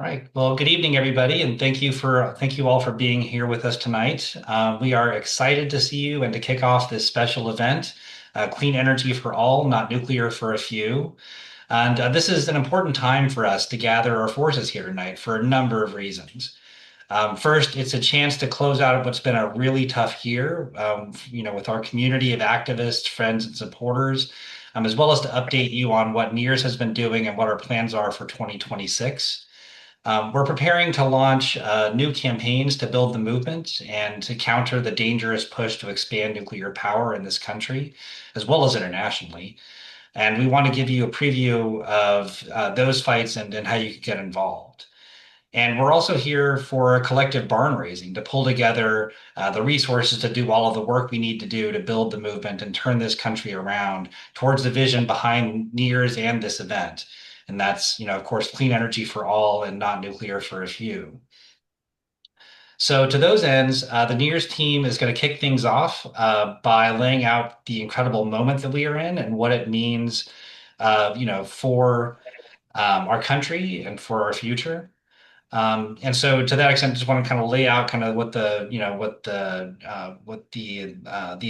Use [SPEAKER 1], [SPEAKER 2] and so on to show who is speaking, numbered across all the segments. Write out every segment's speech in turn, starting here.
[SPEAKER 1] All right. Well, good evening, everybody, and thank you all for being here with us tonight. We are excited to see you and to kick off this special event, Clean Energy for All, Not Nuclear for a Few. And this is an important time for us to gather our forces here tonight for a number of reasons. First, it's a chance to close out what's been a really tough year, with our community of activists, friends, and supporters, as well as to update you on what NIRS has been doing and what our plans are for 2026. We're preparing to launch new campaigns to build the movement and to counter the dangerous push to expand nuclear power in this country, as well as internationally. And we want to give you a preview of those fights and how you can get involved. And we're also here for a collective barn raising to pull together the resources to do all of the work we need to do to build the movement and turn this country around towards the vision behind NIRS and this event. And that's, of course, clean energy for all and not nuclear for a few. So to those ends, the NIRS team is going to kick things off by laying out the incredible moment that we are in and what it means, for our country and for our future. And so to that extent, just want to kind of lay out kind of what the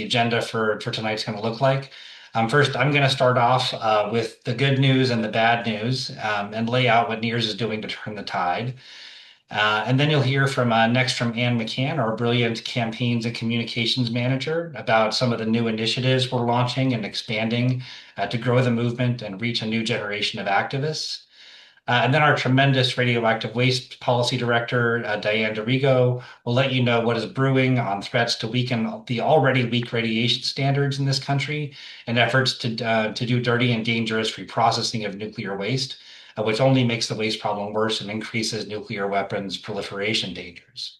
[SPEAKER 1] agenda for tonight's going to look like. First, I'm going to start off with the good news and the bad news, and lay out what NIRS is doing to turn the tide. And then you'll hear from next from Ann McCann, our brilliant campaigns and communications manager, about some of the new initiatives we're launching and expanding to grow the movement and reach a new generation of activists. And then our tremendous radioactive waste policy director, Diane DeRigo, will let you know what is brewing on threats to weaken the already weak radiation standards in this country and efforts to do dirty and dangerous reprocessing of nuclear waste, which only makes the waste problem worse and increases nuclear weapons proliferation dangers.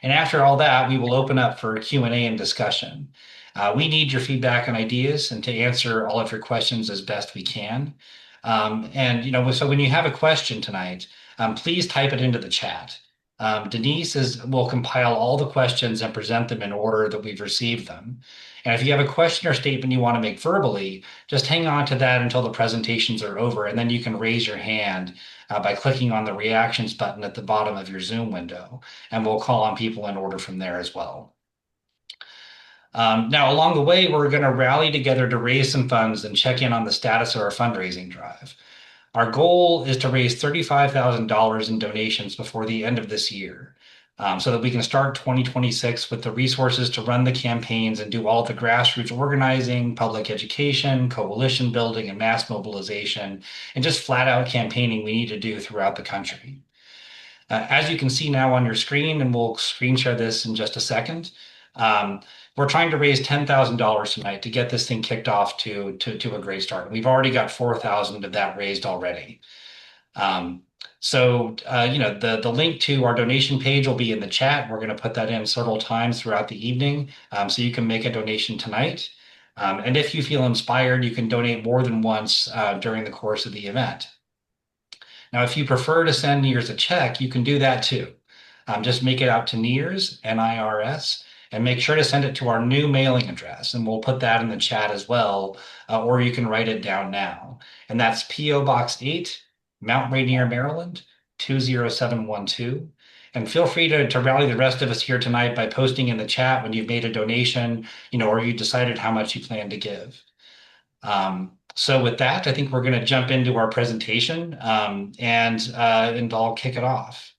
[SPEAKER 1] And after all that, we will open up for Q&A and discussion. We need your feedback and ideas and to answer all of your questions as best we can. So when you have a question tonight, please type it into the chat. Denise will compile all the questions and present them in order that we've received them. And if you have a question or statement you want to make verbally, just hang on to that until the presentations are over, and then you can raise your hand by clicking on the reactions button at the bottom of your Zoom window, and we'll call on people in order from there as well. Now, along the way, we're going to rally together to raise some funds and check in on the status of our fundraising drive. Our goal is to raise $35,000 in donations before the end of this year, so that we can start 2026 with the resources to run the campaigns and do all the grassroots organizing, public education, coalition building, and mass mobilization, and just flat out campaigning we need to do throughout the country. As you can see now on your screen, and we'll screen share this in just a second, we're trying to raise $10,000 tonight to get this thing kicked off to a great start. We've already got 4,000 of that raised already. The link to our donation page will be in the chat. We're going to put that in several times throughout the evening, so you can make a donation tonight. And if you feel inspired, you can donate more than once during the course of the event. Now, if you prefer to send NIRS a check, you can do that too. Just make it out to NIRS, NIRS, and make sure to send it to our new mailing address, and we'll put that in the chat as well, or you can write it down now. And that's P.O. Box 8, Mount Rainier, Maryland, 20712. And feel free to rally the rest of us here tonight by posting in the chat when you've made a donation, or you decided how much you plan to give. So with that, I think we're going to jump into our presentation, and I'll kick it off.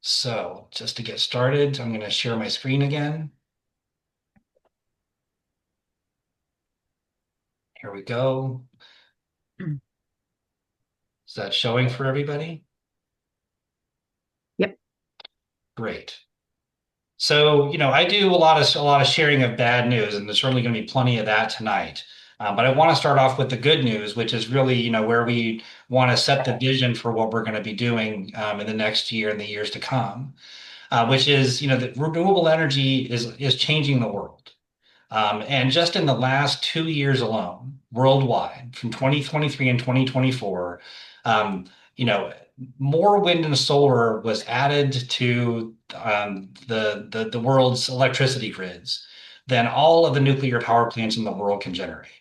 [SPEAKER 1] So just to get started, I'm going to share my screen again. Here we go. Is that showing for everybody?
[SPEAKER 2] Yep.
[SPEAKER 1] Great. So, I do a lot of sharing of bad news, and there's certainly going to be plenty of that tonight. But I want to start off with the good news, which is really, where we want to set the vision for what we're going to be doing in the next year and the years to come, which is, that renewable energy is changing the world. And just in the last 2 years alone, worldwide, from 2023 and 2024, more wind and solar was added to the world's electricity grids than all of the nuclear power plants in the world can generate.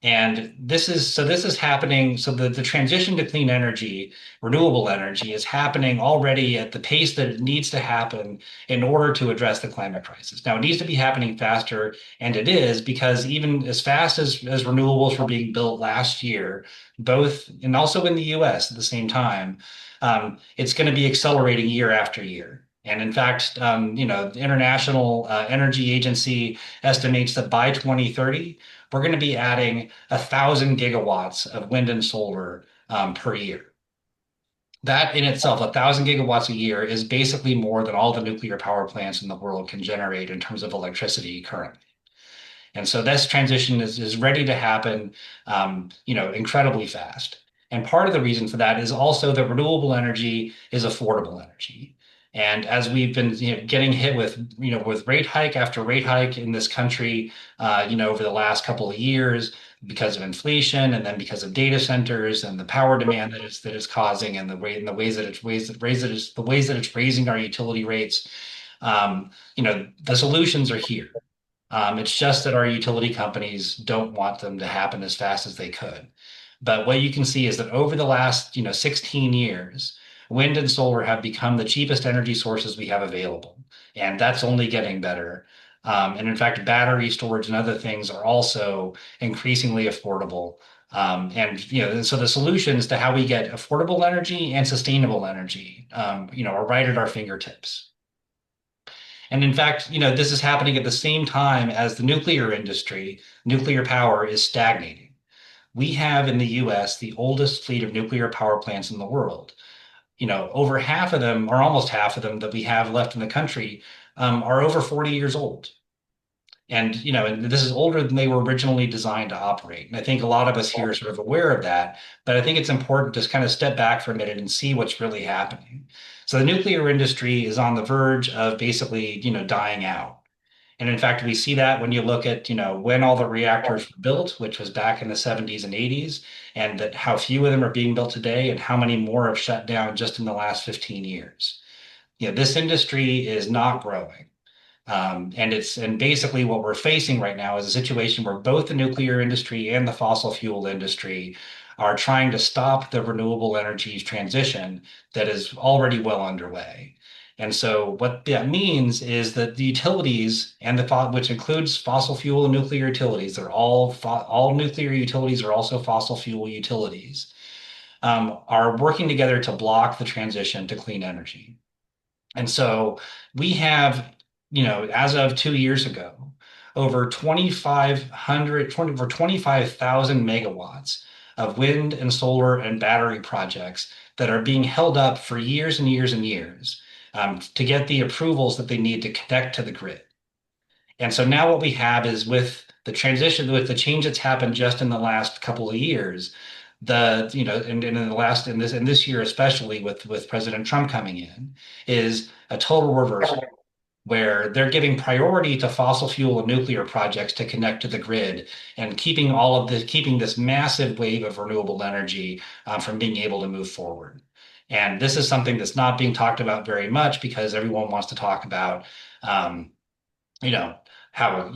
[SPEAKER 1] And this is happening. So the transition to clean energy, renewable energy, is happening already at the pace that it needs to happen in order to address the climate crisis. Now, it needs to be happening faster, and it is, because even as fast as renewables were being built last year, both and also in the US at the same time, it's going to be accelerating year after year. And in fact, the International Energy Agency estimates that by 2030, we're going to be adding 1,000 gigawatts of wind and solar per year. That in itself, 1,000 gigawatts a year, is basically more than all the nuclear power plants in the world can generate in terms of electricity currently. And so this transition is ready to happen, incredibly fast. And part of the reason for that is also that renewable energy is affordable energy. And as we've been, getting hit with, with rate hike after rate hike in this country, over the last couple of years because of inflation, and then because of data centers and the power demand that it's causing, and the ways that it's raising our utility rates, the solutions are here. It's just that our utility companies don't want them to happen as fast as they could. But what you can see is that over the last, 16 years, wind and solar have become the cheapest energy sources we have available. And that's only getting better. And in fact, battery storage and other things are also increasingly affordable. And so the solutions to how we get affordable energy and sustainable energy, are right at our fingertips. And in fact, this is happening at the same time as the nuclear industry, nuclear power is stagnating. We have in the US the oldest fleet of nuclear power plants in the world. Over half of them, or almost half of them that we have left in the country, are over 40 years old. And this is older than they were originally designed to operate. And I think a lot of us here are sort of aware of that, but I think it's important to kind of step back for a minute and see what's really happening. So the nuclear industry is on the verge of basically, dying out. And in fact, we see that when you look at, when all the reactors were built, which was back in the 70s and 80s, and that how few of them are being built today and how many more have shut down just in the last 15 years. This industry is not growing. And basically what we're facing right now is a situation where both the nuclear industry and the fossil fuel industry are trying to stop the renewable energy transition that is already well underway. And so what that means is that the utilities and which includes fossil fuel and nuclear utilities, they're all nuclear utilities are also fossil fuel utilities, are working together to block the transition to clean energy. And so we have, as of 2 years ago, over 25,000 megawatts of wind and solar and battery projects that are being held up for years and years and years, to get the approvals that they need to connect to the grid. And so now what we have is, with the transition, with the change that's happened just in the last couple of years, and in this year, especially with President Trump coming in, is a total reversal where they're giving priority to fossil fuel and nuclear projects to connect to the grid, and keeping this massive wave of renewable energy from being able to move forward. And this is something that's not being talked about very much, because everyone wants to talk about, um, you know, how,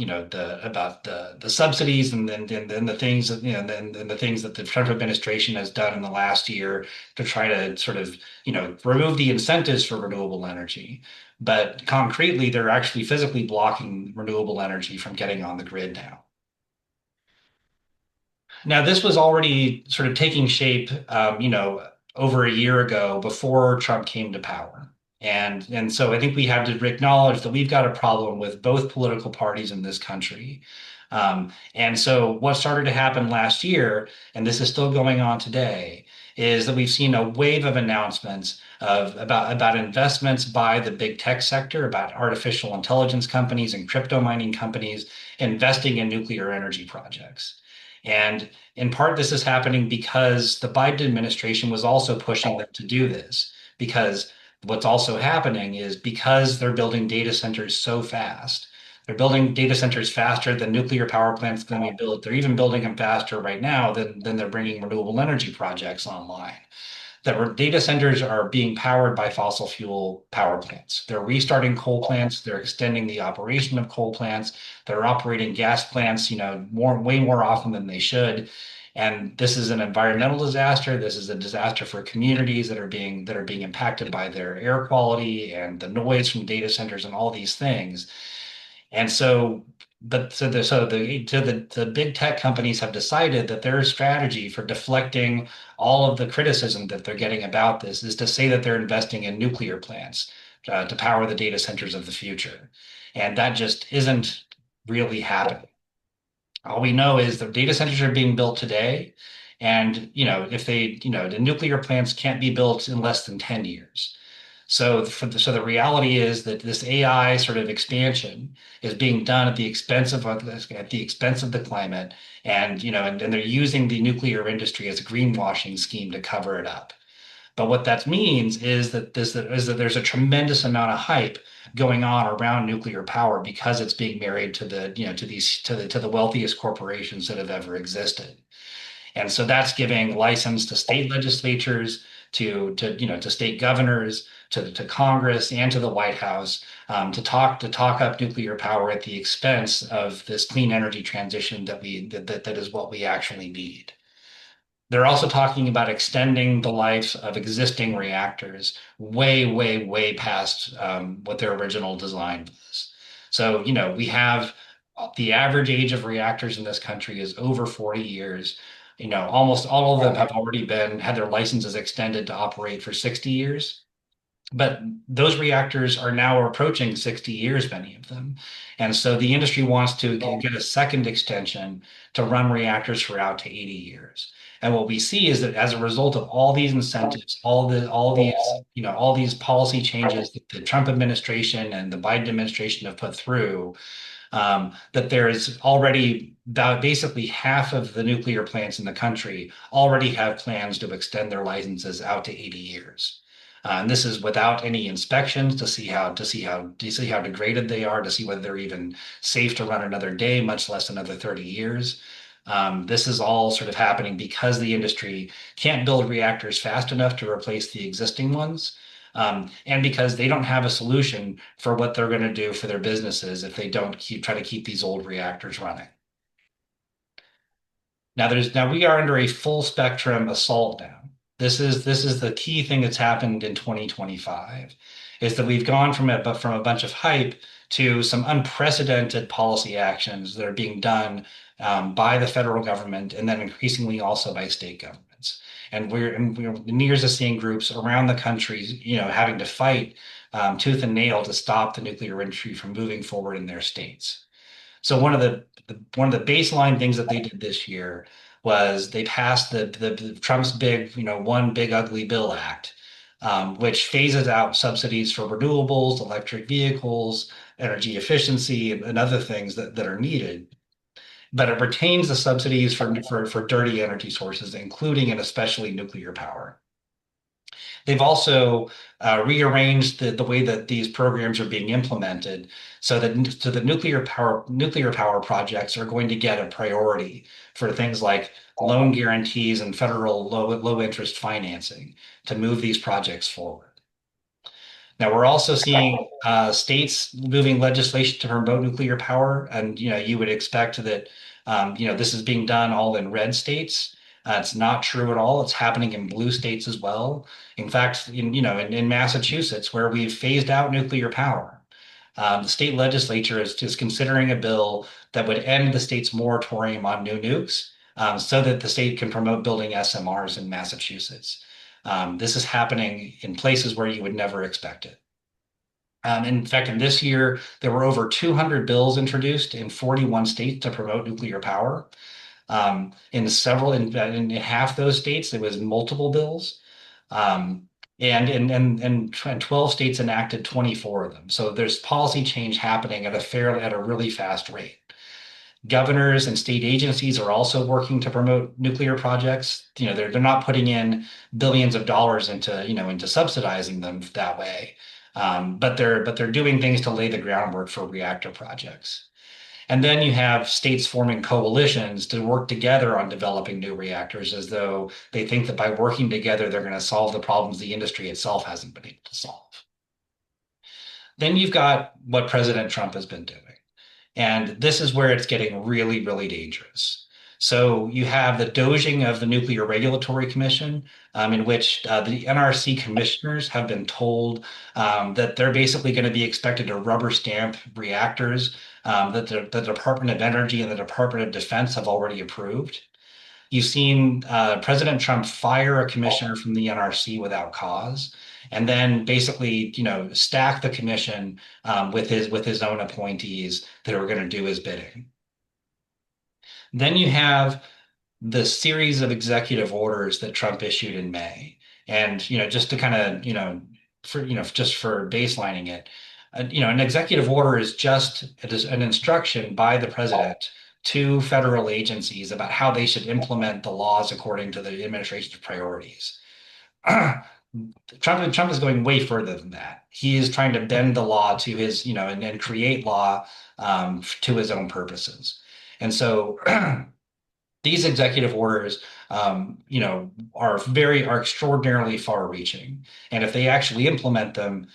[SPEAKER 1] about the subsidies, and then the things that, and the things that the Trump administration has done in the last year to try to sort of, remove the incentives for renewable energy. But concretely, they're actually physically blocking renewable energy from getting on the grid now. Now, this was already sort of taking shape, over a year ago, before Trump came to power. And so I think we have to acknowledge that we've got a problem with both political parties in this country. And so what started to happen last year, and this is still going on today, is that we've seen a wave of announcements about investments by the big tech sector, about artificial intelligence companies and crypto mining companies investing in nuclear energy projects. And in part, this is happening because the Biden administration was also pushing them to do this. Because what's also happening is, because they're building data centers so fast, they're building data centers faster than nuclear power plants can be built. They're even building them faster right now than they're bringing renewable energy projects online. that data centers are being powered by fossil fuel power plants. They're restarting coal plants. They're extending the operation of coal plants. They're operating gas plants, way more often than they should. And this is an environmental disaster. This is a disaster for communities that are being impacted by their air quality and the noise from data centers and all these things. And so, but the big tech companies have decided that their strategy for deflecting all of the criticism that they're getting about this is to say that they're investing in nuclear plants to power the data centers of the future. And that just isn't really happening. All we know is the data centers are being built today. And, if the nuclear plants can't be built in less than 10 years. So the reality is that this AI sort of expansion is being done at the expense of the climate, and they're using the nuclear industry as a greenwashing scheme to cover it up. But what that means is that there's a tremendous amount of hype going on around nuclear power because it's being married to the you know to the wealthiest corporations that have ever existed. And so that's giving license to state legislatures, to state governors, to Congress, and to the White House to talk up nuclear power at the expense of this clean energy transition that is what we actually need. They're also talking about extending the life of existing reactors way, way, way past what their original design was. So, we have the average age of reactors in this country is over 40 years. Almost all of them have already had their licenses extended to operate for 60 years. But those reactors are now approaching 60 years, many of them. And so the industry wants to get a second extension to run reactors for out to 80 years. And what we see is that as a result of all these incentives, all these policy changes that the Trump administration and the Biden administration have put through, that there is already about basically half of the nuclear plants in the country already have plans to extend their licenses out to 80 years. And this is without any inspections to see how degraded they are, to see whether they're even safe to run another day, much less another 30 years. This is all sort of happening because the industry can't build reactors fast enough to replace the existing ones, and because they don't have a solution for what they're going to do for their businesses if they don't try to keep these old reactors running. Now we are under a full spectrum assault now. This is the key thing that's happened in 2025 is that we've gone from a bunch of hype to some unprecedented policy actions that are being done by the federal government and then increasingly also by state governments. And the NIRS is seeing groups around the country, having to fight tooth and nail to stop the nuclear industry from moving forward in their states. So one of the baseline things that they did this year was they passed the Trump's big, one big ugly bill act, which phases out subsidies for renewables, electric vehicles, energy efficiency, and other things that are needed. But it retains the subsidies for dirty energy sources, including and especially nuclear power. They've also rearranged the way that these programs are being implemented so that nuclear power projects are going to get a priority for things like loan guarantees and federal low interest financing to move these projects forward. Now we're also seeing states moving legislation to promote nuclear power, and you would expect that this is being done all in red states. It's not true at all. It's happening in blue states as well. In fact, in Massachusetts, where we've phased out nuclear power, the state legislature is considering a bill that would end the state's moratorium on new nukes, so that the state can promote building SMRs in Massachusetts. This is happening in places where you would never expect it. In fact, in this year, there were over 200 bills introduced in 41 states to promote nuclear power. In half those states, there was multiple bills. And 12 states enacted 24 of them. So there's policy change happening at a really fast rate. Governors and state agencies are also working to promote nuclear projects. They're not putting in billions of dollars into subsidizing them that way. But they're doing things to lay the groundwork for reactor projects. And then you have states forming coalitions to work together on developing new reactors as though they think that by working together, they're going to solve the problems the industry itself hasn't been able to solve. Then you've got what President Trump has been doing. And this is where it's getting really, really dangerous. So you have the doging of the Nuclear Regulatory Commission, in which the NRC commissioners have been told that they're basically going to be expected to rubber stamp reactors that the Department of Energy and the Department of Defense have already approved. You've seen President Trump fire a commissioner from the NRC without cause, and then basically, stack the commission with his own appointees that are going to do his bidding. Then you have the series of executive orders that Trump issued in May, and just to kind of just for baselining it, an executive order is just it is an instruction by the president to federal agencies about how they should implement the laws according to the administration's priorities. Trump is going way further than that. He is trying to bend the law to his, and create law to his own purposes. And so these executive orders, are extraordinarily far-reaching. And if they actually implement them,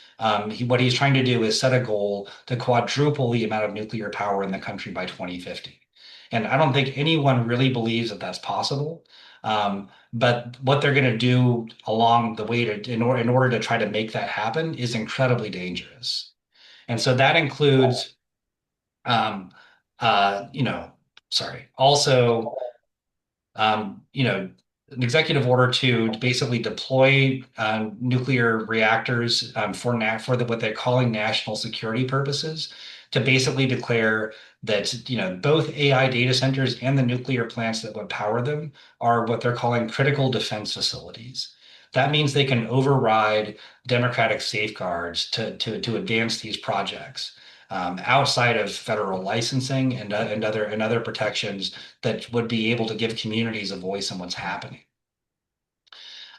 [SPEAKER 1] what he's trying to do is set a goal to quadruple the amount of nuclear power in the country by 2050. And I don't think anyone really believes that that's possible. But what they're going to do along the way in order to try to make that happen is incredibly dangerous. And so that includes, um, uh, you know, sorry, also an executive order to basically deploy nuclear reactors for what they're calling national security purposes, to basically declare that both AI data centers and the nuclear plants that would power them are what they're calling critical defense facilities. That means they can override democratic safeguards to advance these projects outside of federal licensing and other protections that would be able to give communities a voice in what's happening.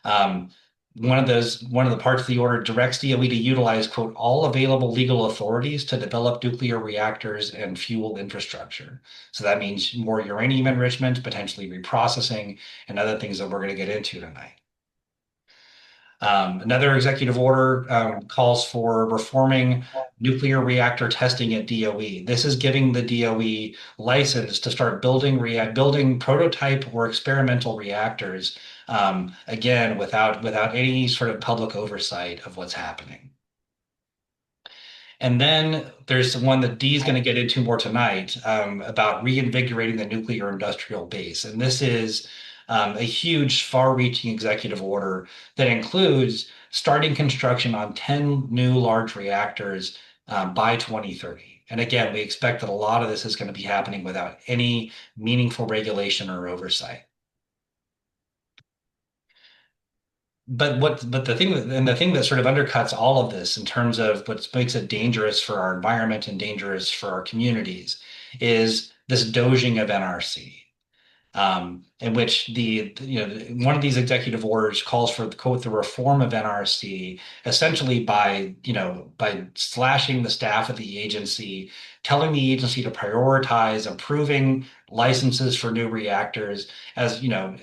[SPEAKER 1] Um, one of the parts of the order directs DOE to utilize, quote, all available legal authorities to develop nuclear reactors and fuel infrastructure. So that means more uranium enrichment, potentially reprocessing, and other things that we're going to get into tonight. Another executive order calls for reforming nuclear reactor testing at DOE. This is giving the DOE license to start building prototype or experimental reactors, again, without any sort of public oversight of what's happening. And then there's one that Dee is going to get into more tonight, about reinvigorating the nuclear industrial base. And this is a huge, far-reaching executive order that includes starting construction on 10 new large reactors by 2030. And again, we expect that a lot of this is going to be happening without any meaningful regulation or oversight. But the thing that sort of undercuts all of this in terms of what makes it dangerous for our environment and dangerous for our communities is this doging of NRC, in which one of these executive orders calls for, quote, the reform of NRC, essentially by slashing the staff of the agency, telling the agency to prioritize approving licenses for new reactors as to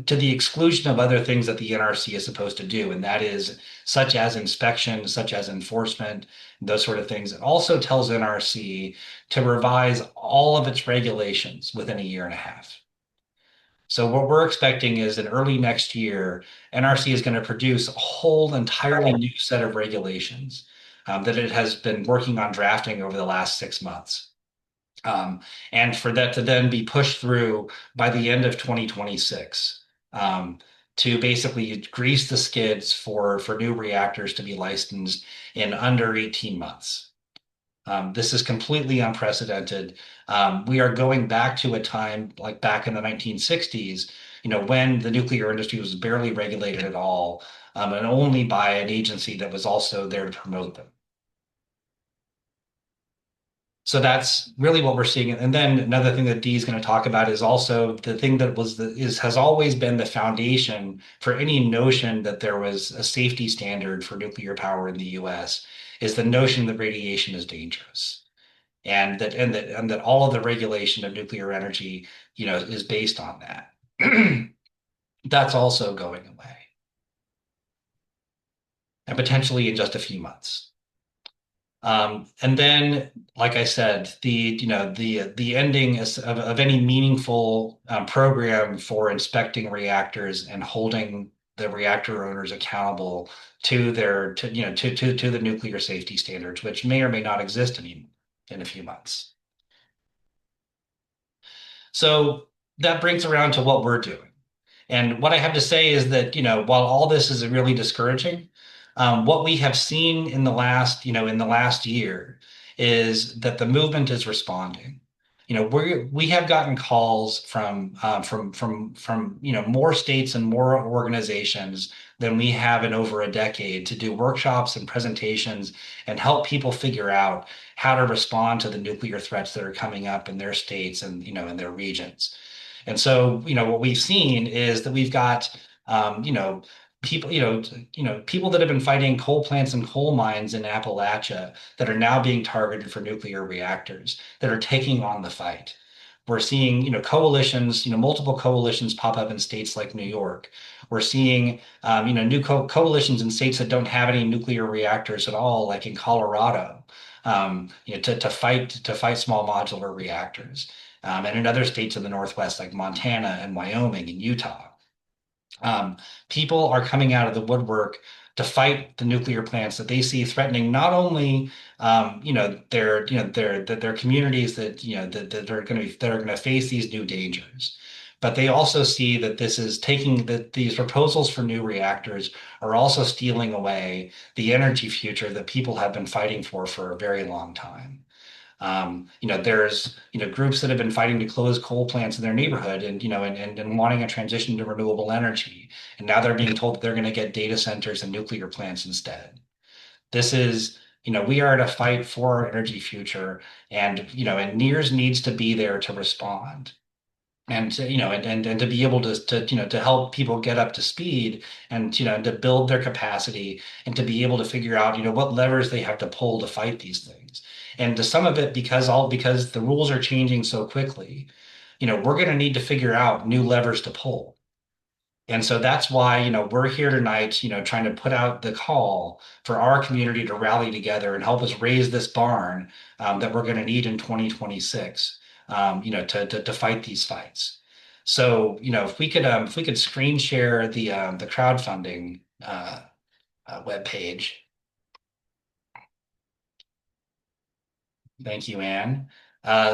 [SPEAKER 1] the exclusion of other things that the NRC is supposed to do, and that is such as inspection, such as enforcement, those sort of things. It also tells NRC to revise all of its regulations within a year and a half. So what we're expecting is in early next year, NRC is going to produce a whole entirely new set of regulations that it has been working on drafting over the last 6 months. And for that to then be pushed through by the end of 2026, to basically grease the skids for new reactors to be licensed in under 18 months. This is completely unprecedented. We are going back to a time like back in the 1960s, when the nuclear industry was barely regulated at all, and only by an agency that was also there to promote them. So that's really what we're seeing. And then another thing that Dee is going to talk about is also the thing that has always been the foundation for any notion that there was a safety standard for nuclear power in the US, is the notion that radiation is dangerous. and that all of the regulation of nuclear energy, is based on that. That's also going away, and potentially in just a few months. And then, like I said, the ending of any meaningful program for inspecting reactors and holding the reactor owners accountable to their to the nuclear safety standards, which may or may not exist anymore in a few months. So that brings around to what we're doing. And what I have to say is that, while all this is really discouraging, what we have seen in the last year is that the movement is responding. We have gotten calls from more states and more organizations than we have in over a decade to do workshops and presentations and help people figure out how to respond to the nuclear threats that are coming up in their states and, in their regions. And so, what we've seen is that we've got, people, people that have been fighting coal plants and coal mines in Appalachia that are now being targeted for nuclear reactors that are taking on the fight. We're seeing, coalitions, multiple coalitions pop up in states like New York. We're seeing, new coalitions in states that don't have any nuclear reactors at all, like in Colorado, to fight small modular reactors and in other states in the Northwest, like Montana and Wyoming and Utah. People are coming out of the woodwork to fight the nuclear plants that they see threatening not only, their communities that are going to face these new dangers, but they also see that this is taking that these proposals for new reactors are also stealing away the energy future that people have been fighting for a very long time. There's, groups that have been fighting to close coal plants in their neighborhood and wanting a transition to renewable energy. And now they're being told that they're going to get data centers and nuclear plants instead. This is, we are in a fight for our energy future, and NIRS needs to be there to respond. And to, and to be able to help people get up to speed and to build their capacity and to be able to figure out what levers they have to pull to fight these things. And to some of it, because the rules are changing so quickly, we're going to need to figure out new levers to pull. And so that's why, we're here tonight, trying to put out the call for our community to rally together and help us raise this barn that we're going to need in 2026, to fight these fights. So, if we could screen share the crowdfunding web page. Thank you, Anne.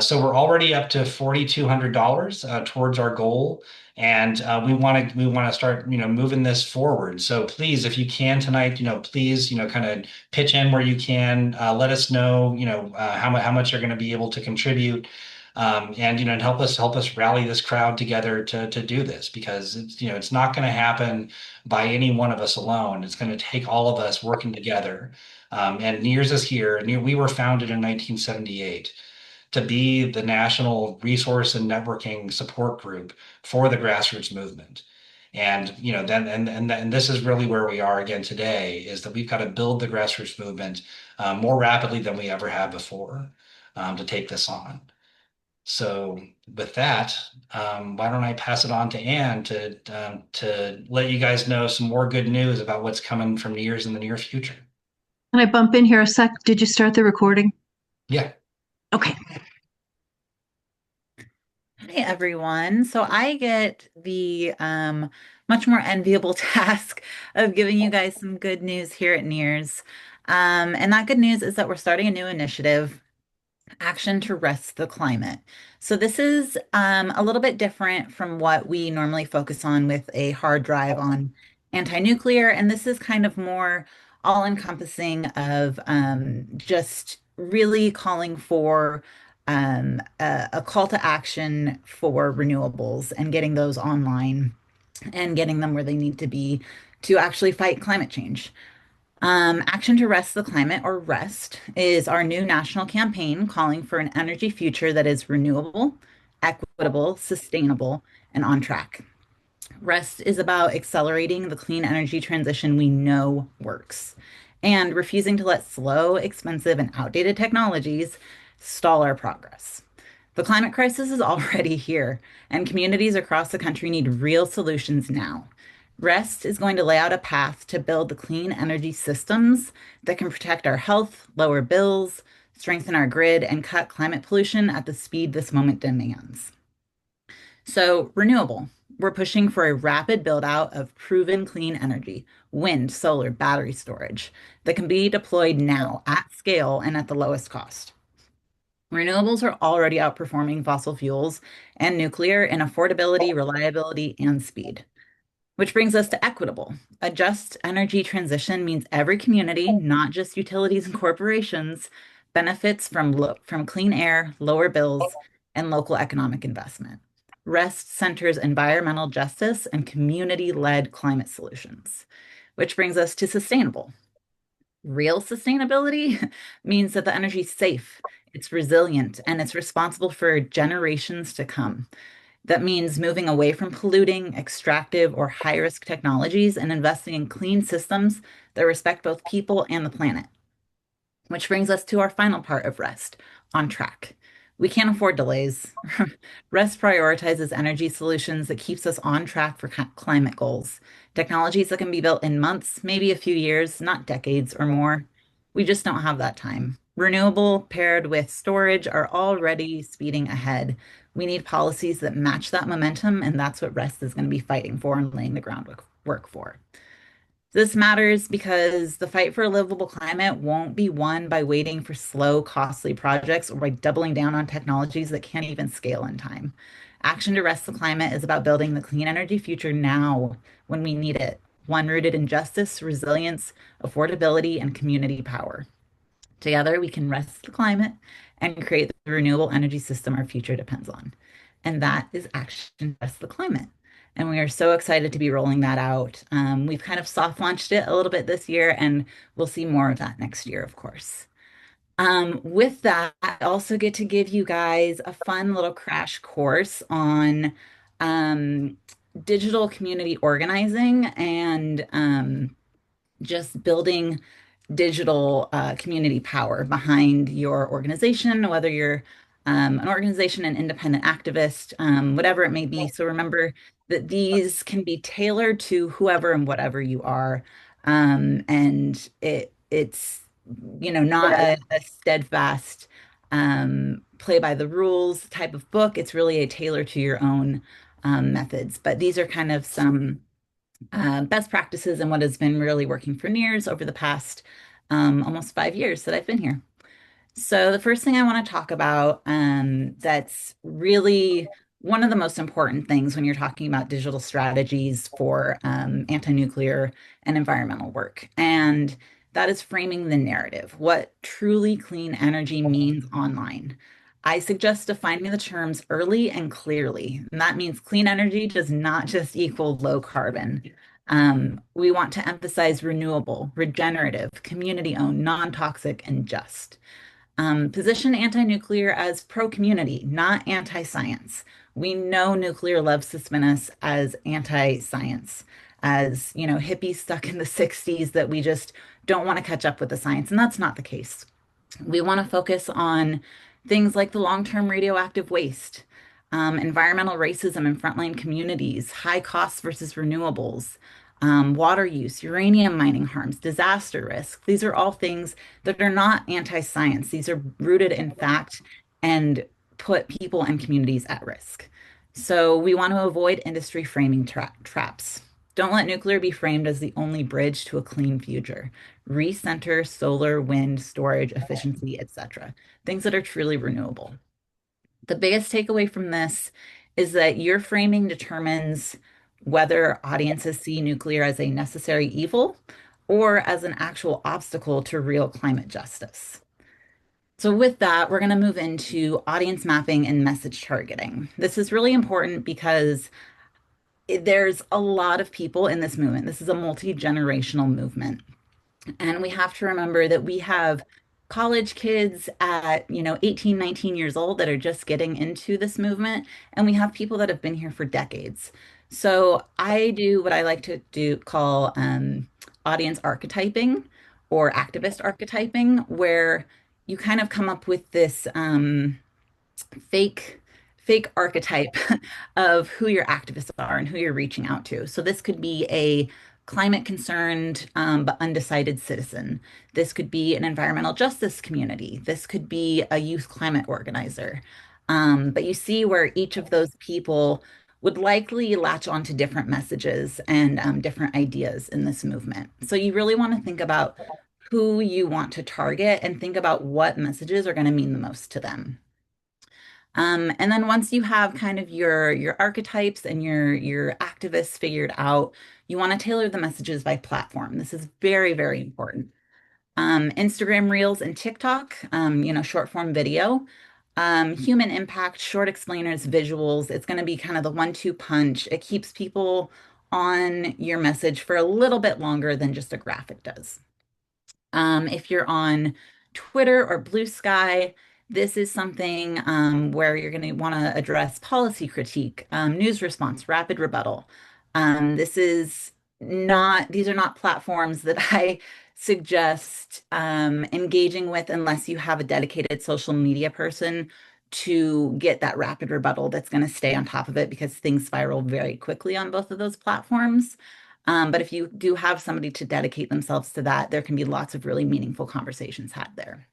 [SPEAKER 1] So we're already up to $4,200 towards our goal, and we want to start moving this forward. So please, if you can tonight, please kind of pitch in where you can. Let us know how much you're going to be able to contribute, and help us rally this crowd together to do this because it's not going to happen by any one of us alone. It's going to take all of us working together. And NIRS is here. We were founded in 1978 to be the national resource and networking support group for the grassroots movement. And then this is really where we are again today, is that we've got to build the grassroots movement more rapidly than we ever have before to take this on. So with that, why don't I pass it on to Anne to let you guys know some more good news about what's coming from NIRS in the near future.
[SPEAKER 2] Can I bump in here a sec? Did you start the recording?
[SPEAKER 1] Yeah.
[SPEAKER 2] Okay.
[SPEAKER 3] Hey everyone. So I get the much more enviable task of giving you guys some good news here at NIRS. And that good news is that we're starting a new initiative, Action to Rest the Climate. So this is a little bit different from what we normally focus on with a hard drive on anti-nuclear, and this is kind of more all-encompassing of just really calling for a call to action for renewables and getting those online and getting them where they need to be to actually fight climate change. Action to Rest the Climate, or REST, is our new national campaign calling for an energy future that is renewable, equitable, sustainable, and on track. REST is about accelerating the clean energy transition we know works and refusing to let slow, expensive, and outdated technologies stall our progress. The climate crisis is already here, and communities across the country need real solutions now. REST is going to lay out a path to build the clean energy systems that can protect our health, lower bills, strengthen our grid, and cut climate pollution at the speed this moment demands. So, renewable. We're pushing for a rapid build out of proven clean energy, wind, solar, battery storage that can be deployed now at scale and at the lowest cost. Renewables are already outperforming fossil fuels and nuclear in affordability, reliability, and speed. Which brings us to equitable. A just energy transition means every community, not just utilities and corporations, benefits from clean air, lower bills, and local economic investment. REST centers environmental justice and community-led climate solutions. Which brings us to sustainable. Real sustainability means that the energy is safe, it's resilient, and it's responsible for generations to come. That means moving away from polluting, extractive, or high risk technologies and investing in clean systems that respect both people and the planet. Which brings us to our final part of REST on track. We can't afford delays. REST prioritizes energy solutions that keeps us on track for climate goals. Technologies that can be built in months, maybe a few years, not decades or more. We just don't have that time. Renewable paired with storage are already speeding ahead. We need policies that match that momentum, and that's what REST is going to be fighting for and laying the groundwork for. This matters because the fight for a livable climate won't be won by waiting for slow, costly projects or by doubling down on technologies that can't even scale in time. Action to rest the climate is about building the clean energy future now when we need it, one rooted in justice, resilience, affordability, and community power. Together, we can rest the climate and create the renewable energy system our future depends on. And that is Action to Rest the Climate. And we are so excited to be rolling that out. We've kind of soft launched it a little bit this year, and we'll see more of that next year, of course. With that, I also get to give you guys a fun little crash course on um, digital community organizing and just building digital community power behind your organization, whether you're an organization, an independent activist, whatever it may be. So remember that these can be tailored to whoever and whatever you are. And it's, not a steadfast play by the rules type of book. It's really a tailor to your own methods. But these are kind of some best practices and what has been really working for NIRS over the past almost 5 years that I've been here. So the first thing I want to talk about that's really one of the most important things when you're talking about digital strategies for anti-nuclear and environmental work. And that is framing the narrative, what truly clean energy means online. I suggest defining the terms early and clearly. And that means clean energy does not just equal low carbon. We want to emphasize renewable, regenerative, community owned, non toxic, and just. Position anti-nuclear as pro-community, not anti-science. We know nuclear loves to spin us as anti-science, as, hippies stuck in the 60s that we just don't want to catch up with the science, and that's not the case. We want to focus on things like the long-term radioactive waste, environmental racism in frontline communities, high costs versus renewables, water use, uranium mining harms, disaster risk. These are all things that are not anti-science. These are rooted in fact and put people and communities at risk. So we want to avoid industry framing traps. Don't let nuclear be framed as the only bridge to a clean future. Recenter solar, wind, storage, efficiency, etc. Things that are truly renewable. The biggest takeaway from this is that your framing determines whether audiences see nuclear as a necessary evil or as an actual obstacle to real climate justice. So, with that, we're going to move into audience mapping and message targeting. This is really important because there's a lot of people in this movement. This is a multi-generational movement. And we have to remember that we have college kids at, 18, 19 years old that are just getting into this movement. And we have people that have been here for decades. So I do what I like to call audience archetyping or activist archetyping, where you kind of come up with this fake fake archetype of who your activists are and who you're reaching out to. So this could be a climate concerned but undecided citizen. This could be an environmental justice community. This could be a youth climate organizer. But you see where each of those people would likely latch onto different messages and different ideas in this movement. So you really want to think about who you want to target and think about what messages are going to mean the most to them. And then once you have kind of your archetypes and your activists figured out, you want to tailor the messages by platform. This is very, very important. Instagram Reels and TikTok, short form video, human impact, short explainers, visuals. It's going to be kind of the 1-2 punch. It keeps people on your message for a little bit longer than just a graphic does. If you're on Twitter or Blue Sky, this is something where you're going to want to address policy critique, news response, rapid rebuttal. These are not platforms that I suggest engaging with unless you have a dedicated social media person to get that rapid rebuttal that's going to stay on top of it because things spiral very quickly on both of those platforms. But if you do have somebody to dedicate themselves to that, there can be lots of really meaningful conversations had there.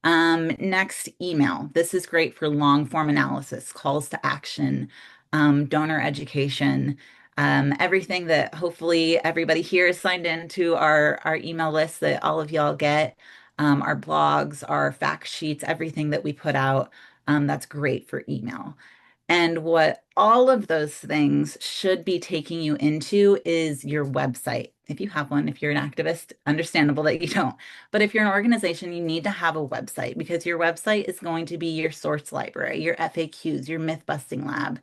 [SPEAKER 3] Next, email. This is great for long form analysis, calls to action, donor education, everything that hopefully everybody here is signed into our email list that all of y'all get, our blogs, our fact sheets, everything that we put out. That's great for email. And what all of those things should be taking you into is your website. If you have one, if you're an activist, understandable that you don't. But if you're an organization, you need to have a website because your website is going to be your source library, your FAQs, your myth busting lab.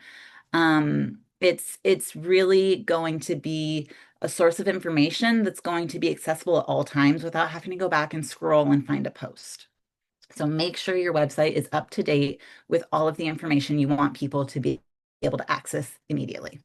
[SPEAKER 3] It's really going to be a source of information that's going to be accessible at all times without having to go back and scroll and find a post. So make sure your website is up to date with all of the information you want people to be able to access immediately.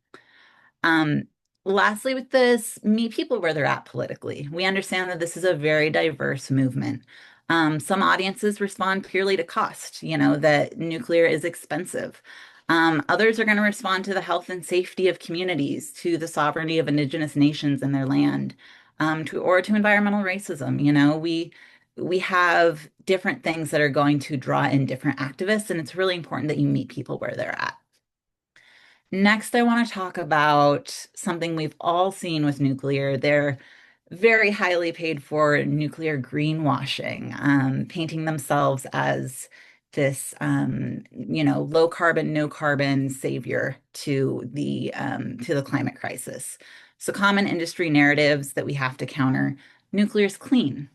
[SPEAKER 3] Um, Lastly, with this, meet people where they're at politically. We understand that this is a very diverse movement. Some audiences respond purely to cost, that nuclear is expensive. Others are going to respond to the health and safety of communities, to the sovereignty of indigenous nations and their land, to environmental racism. We have different things that are going to draw in different activists, and it's really important that you meet people where they're at. Next, I want to talk about something we've all seen with nuclear. They're very highly paid for nuclear greenwashing, painting themselves as this, low carbon, no carbon savior to the climate crisis. So common industry narratives that we have to counter. Nuclear is clean.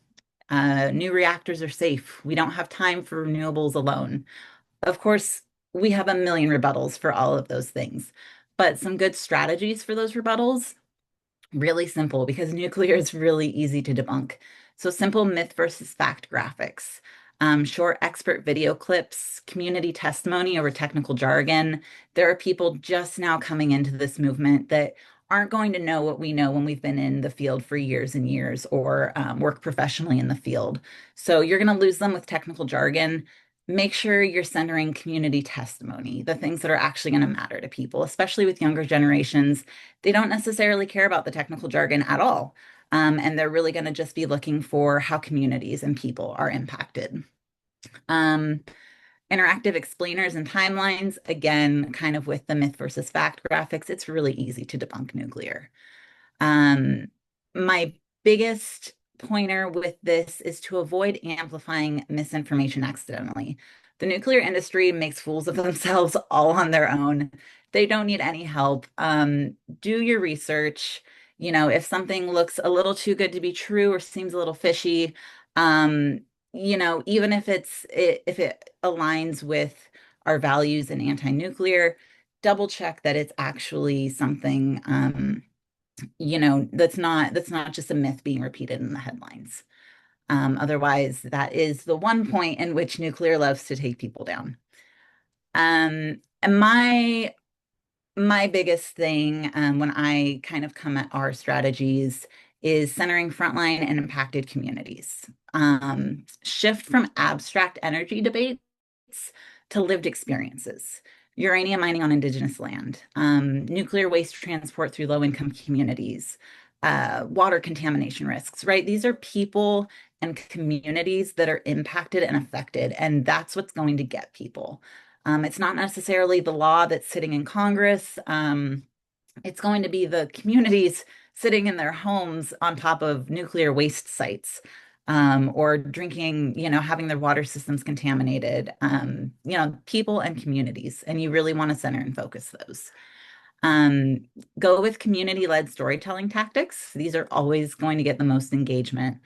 [SPEAKER 3] New reactors are safe. We don't have time for renewables alone. Of course, we have a million rebuttals for all of those things, but some good strategies for those rebuttals, really simple because nuclear is really easy to debunk. So simple myth versus fact graphics, short expert video clips, community testimony over technical jargon. There are people just now coming into this movement that aren't going to know what we know when we've been in the field for years and years or work professionally in the field. So you're going to lose them with technical jargon. Make sure you're centering community testimony, the things that are actually going to matter to people, especially with younger generations. They don't necessarily care about the technical jargon at all. And they're really going to just be looking for how communities and people are impacted. Um, Interactive explainers and timelines, again, kind of with the myth versus fact graphics, it's really easy to debunk nuclear. My biggest pointer with this is to avoid amplifying misinformation accidentally. The nuclear industry makes fools of themselves all on their own. They don't need any help. Do your research. If something looks a little too good to be true or seems a little fishy, even if it aligns with our values in anti-nuclear, double check that it's actually something that's not just a myth being repeated in the headlines. Otherwise, that is the one point in which nuclear loves to take people down. And my biggest thing when I kind of come at our strategies is centering frontline and impacted communities. Shift from abstract energy debates to lived experiences. Uranium mining on indigenous land, nuclear waste transport through low-income communities, water contamination risks, right? These are people and communities that are impacted and affected, and that's what's going to get people. It's not necessarily the law that's sitting in Congress. It's going to be the communities sitting in their homes on top of nuclear waste sites, or drinking, having their water systems contaminated, people and communities. And you really want to center and focus those. Um, Go with community-led storytelling tactics. These are always going to get the most engagement.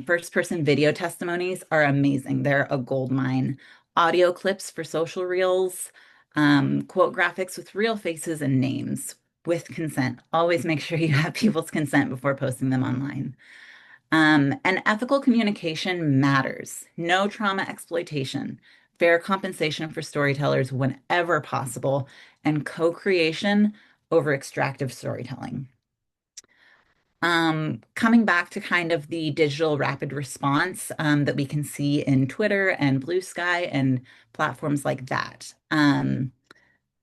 [SPEAKER 3] First-person video testimonies are amazing. They're a gold mine. Audio clips for social reels, quote graphics with real faces and names with consent. Always make sure you have people's consent before posting them online. And ethical communication matters. No trauma exploitation, fair compensation for storytellers whenever possible, and co-creation over extractive storytelling. Coming back to kind of the digital rapid response that we can see in Twitter and Blue Sky and platforms like that.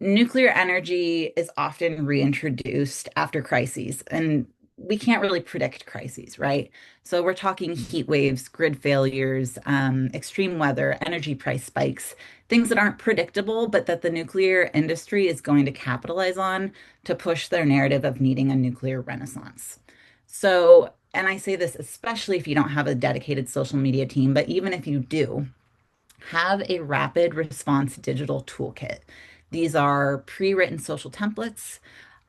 [SPEAKER 3] Nuclear energy is often reintroduced after crises, and we can't really predict crises, right? So we're talking heat waves, grid failures, extreme weather, energy price spikes, things that aren't predictable, but that the nuclear industry is going to capitalize on to push their narrative of needing a nuclear renaissance. So, and I say this especially if you don't have a dedicated social media team, but even if you do, have a rapid response digital toolkit. These are pre-written social templates,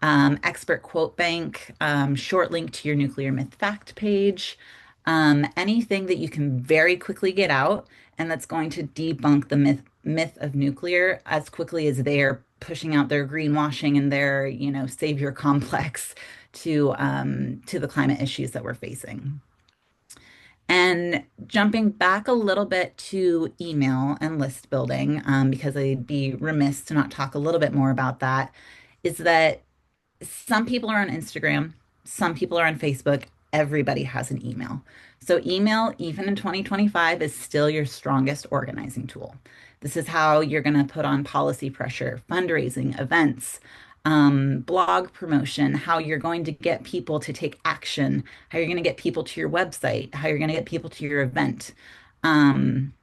[SPEAKER 3] expert quote bank, short link to your nuclear myth fact page, anything that you can very quickly get out and that's going to debunk the myth of nuclear as quickly as they're pushing out their greenwashing and their, savior complex to the climate issues that we're facing. And jumping back a little bit to email and list building, because I'd be remiss to not talk a little bit more about that, is that some people are on Instagram, some people are on Facebook. Everybody has an email. So, email, even in 2025, is still your strongest organizing tool. This is how you're going to put on policy pressure, fundraising, events, blog promotion, how you're going to get people to take action, how you're going to get people to your website, how you're going to get people to your event. Um,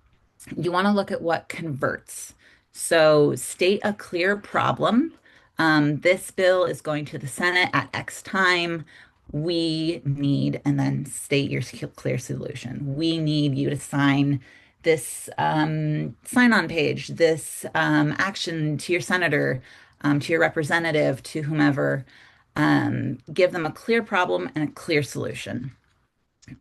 [SPEAKER 3] you want to look at what converts. So state a clear problem. This bill is going to the Senate at X time. We need, and then state your clear solution. We need you to sign this sign on page, this action to your senator, to your representative, to whomever. Give them a clear problem and a clear solution.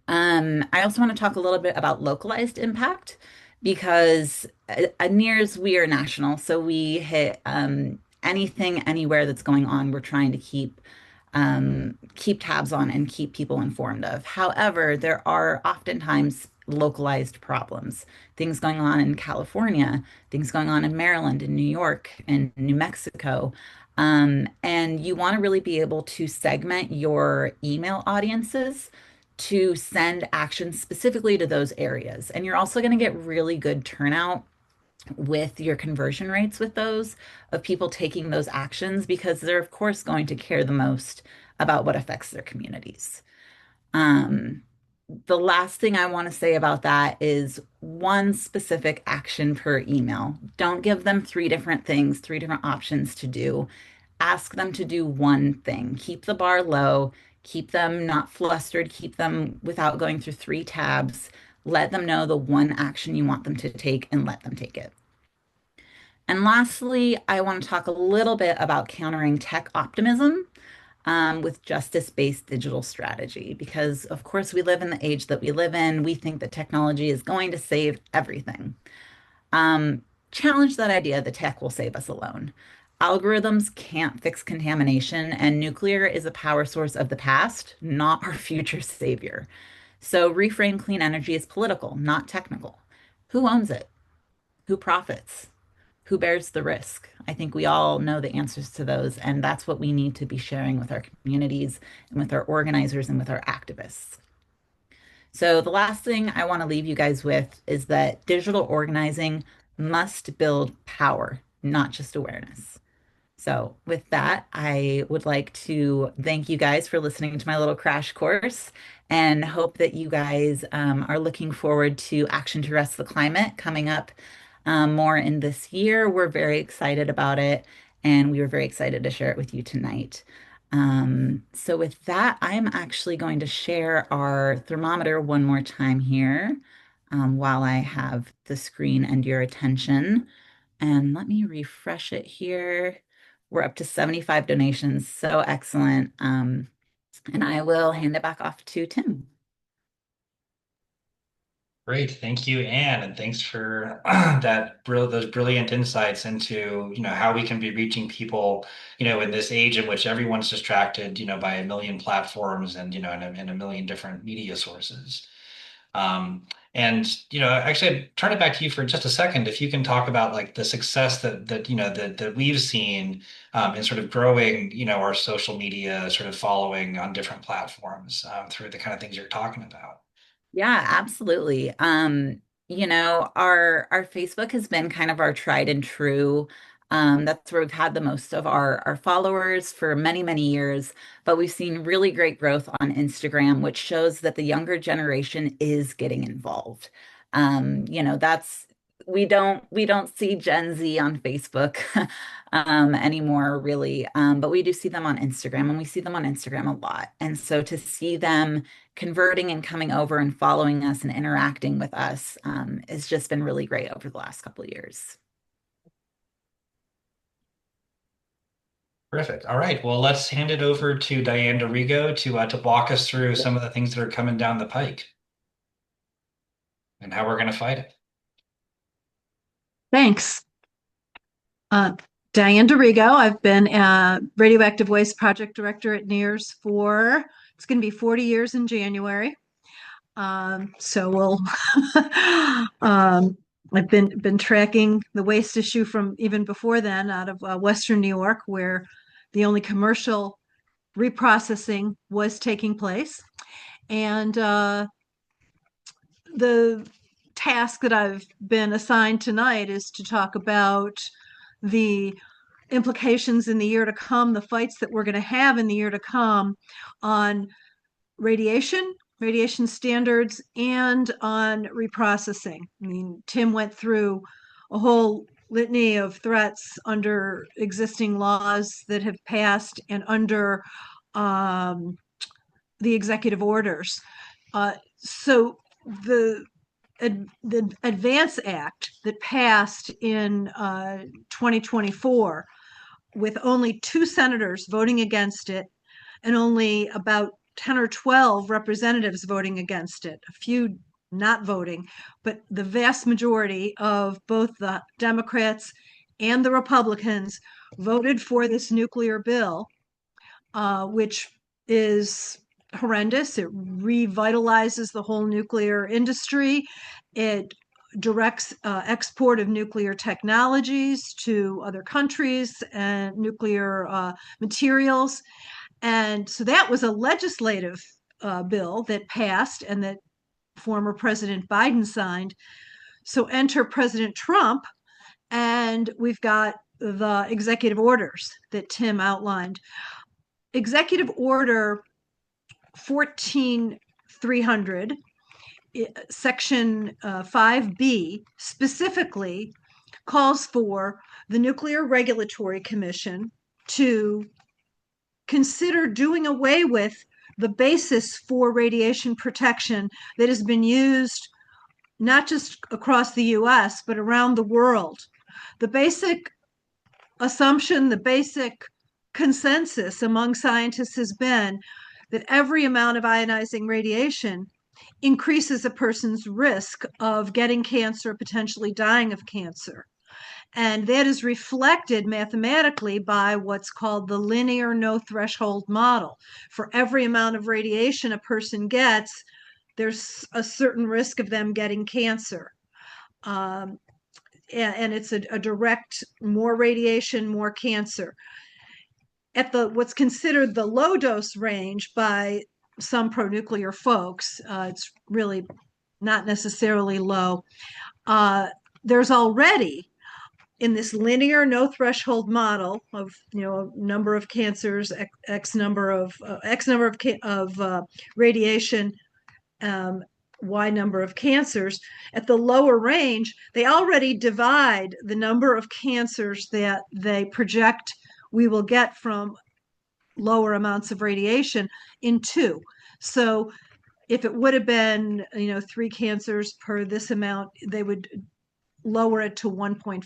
[SPEAKER 3] I also want to talk a little bit about localized impact because at NIRS, we are national. So we hit anything, anywhere that's going on, we're trying to keep tabs on and keep people informed of. However, there are oftentimes localized problems, things going on in California, things going on in Maryland, in New York, and New Mexico. And you want to really be able to segment your email audiences to send actions specifically to those areas. And you're also going to get really good turnout with your conversion rates with those of people taking those actions because they're, of course, going to care the most about what affects their communities. Um, the last thing I want to say about that is one specific action per email. Don't give them three different things, three different options to do. Ask them to do one thing. Keep the bar low, keep them not flustered, keep them without going through three tabs. Let them know the one action you want them to take and let them take it. And lastly, I want to talk a little bit about countering tech optimism with justice-based digital strategy, because of course we live in the age that we live in. We think that technology is going to save everything. Um, Challenge that idea that tech will save us alone. Algorithms can't fix contamination, and nuclear is a power source of the past, not our future savior. So reframe clean energy as political, not technical. Who owns it? Who profits? who bears the risk? I think we all know the answers to those, and that's what we need to be sharing with our communities and with our organizers and with our activists. So, the last thing I want to leave you guys with is that digital organizing must build power, not just awareness. So, with that, I would like to thank you guys for listening to my little crash course and hope that you guys are looking forward to Action to Rest the Climate coming up more in this year. We're very excited about it, and we were very excited to share it with you tonight. So, with that, I'm actually going to share our thermometer one more time here while I have the screen and your attention. And let me refresh it here. We're up to 75 donations. So excellent. And I will hand it back off to Tim.
[SPEAKER 1] Great. Thank you, Anne, and thanks for those brilliant insights into, how we can be reaching people, in this age in which everyone's distracted, by a million platforms and, and a million different media sources. And, actually, turn it back to you for just a second. If you can talk about like the success that we've seen in sort of growing, our social media sort of following on different platforms through the kind of things you're talking about.
[SPEAKER 3] Yeah, absolutely. Our Facebook has been kind of our tried and true. That's where we've had the most of our followers for many, many years. But we've seen really great growth on Instagram, which shows that the younger generation is getting involved. That's we don't see Gen Z on Facebook anymore, really. But we do see them on Instagram, and we see them on Instagram a lot. And so to see them converting and coming over and following us and interacting with us has just been really great over the last couple of years.
[SPEAKER 1] Terrific. All right. Well, let's hand it over to Diane DeRigo to walk us through some of the things that are coming down the pike and how we're going to fight it.
[SPEAKER 2] Thanks. Diane DeRigo. I've been a radioactive waste project director at NIRS for, it's going to be 40 years in January. So we'll, I've been tracking the waste issue from even before then out of Western New York, where the only commercial reprocessing was taking place. And the task that I've been assigned tonight is to talk about the implications in the year to come, the fights that we're going to have in the year to come on radiation standards, and on reprocessing. I mean, Tim went through a whole litany of threats under existing laws that have passed and under the executive orders. So the Advance Act that passed in 2024, with only 2 senators voting against it and only about 10 or 12 representatives voting against it, a few not voting, but the vast majority of both the Democrats and the Republicans voted for this nuclear bill, which is horrendous. It revitalizes the whole nuclear industry. It directs export of nuclear technologies to other countries and nuclear materials. And so that was a legislative bill that passed and that former President Biden signed. So enter President Trump, and we've got the executive orders that Tim outlined. Executive Order 14300, Section 5B, specifically calls for the Nuclear Regulatory Commission to consider doing away with the basis for radiation protection that has been used not just across the US, but around the world. The basic assumption, the basic consensus among scientists has been that every amount of ionizing radiation increases a person's risk of getting cancer, potentially dying of cancer. And that is reflected mathematically by what's called the linear no threshold model. For every amount of radiation a person gets, there's a certain risk of them getting cancer. and it's a direct, more radiation, more cancer. At the what's considered the low dose range by some pro-nuclear folks, it's really not necessarily low. There's already in this linear no threshold model of a number of cancers, x number of radiation, y number of cancers. At the lower range, they already divide the number of cancers that they project we will get from lower amounts of radiation in two. So if it would have been 3 cancers per this amount, they would lower it to 1.5.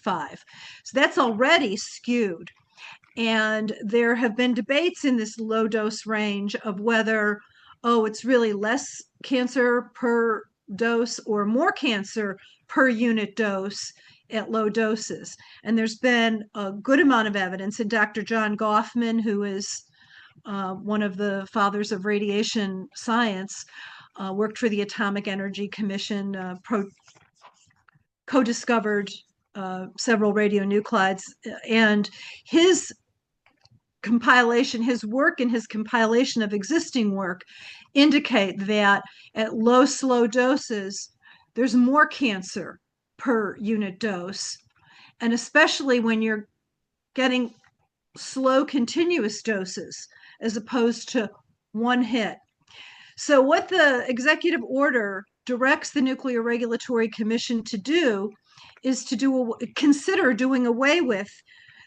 [SPEAKER 2] So that's already skewed. And there have been debates in this low dose range of whether, it's really less cancer per dose or more cancer per unit dose at low doses. And there's been a good amount of evidence. And Dr. John Goffman, who is one of the fathers of radiation science, worked for the Atomic Energy Commission, co-discovered several radionuclides, and his work and his compilation of existing work indicate that at low, slow doses, there's more cancer per unit dose. And especially when you're getting slow, continuous doses as opposed to one hit. So what the executive order directs the Nuclear Regulatory Commission to do is to consider doing away with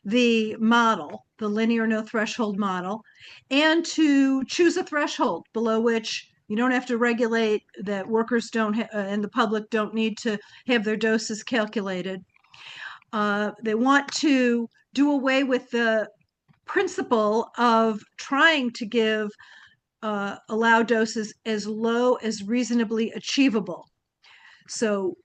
[SPEAKER 2] the model, the linear no threshold model, and to choose a threshold below which you don't have to regulate, that workers don't and the public don't need to have their doses calculated. They want to do away with the principle of trying to give allow doses as low as reasonably achievable. So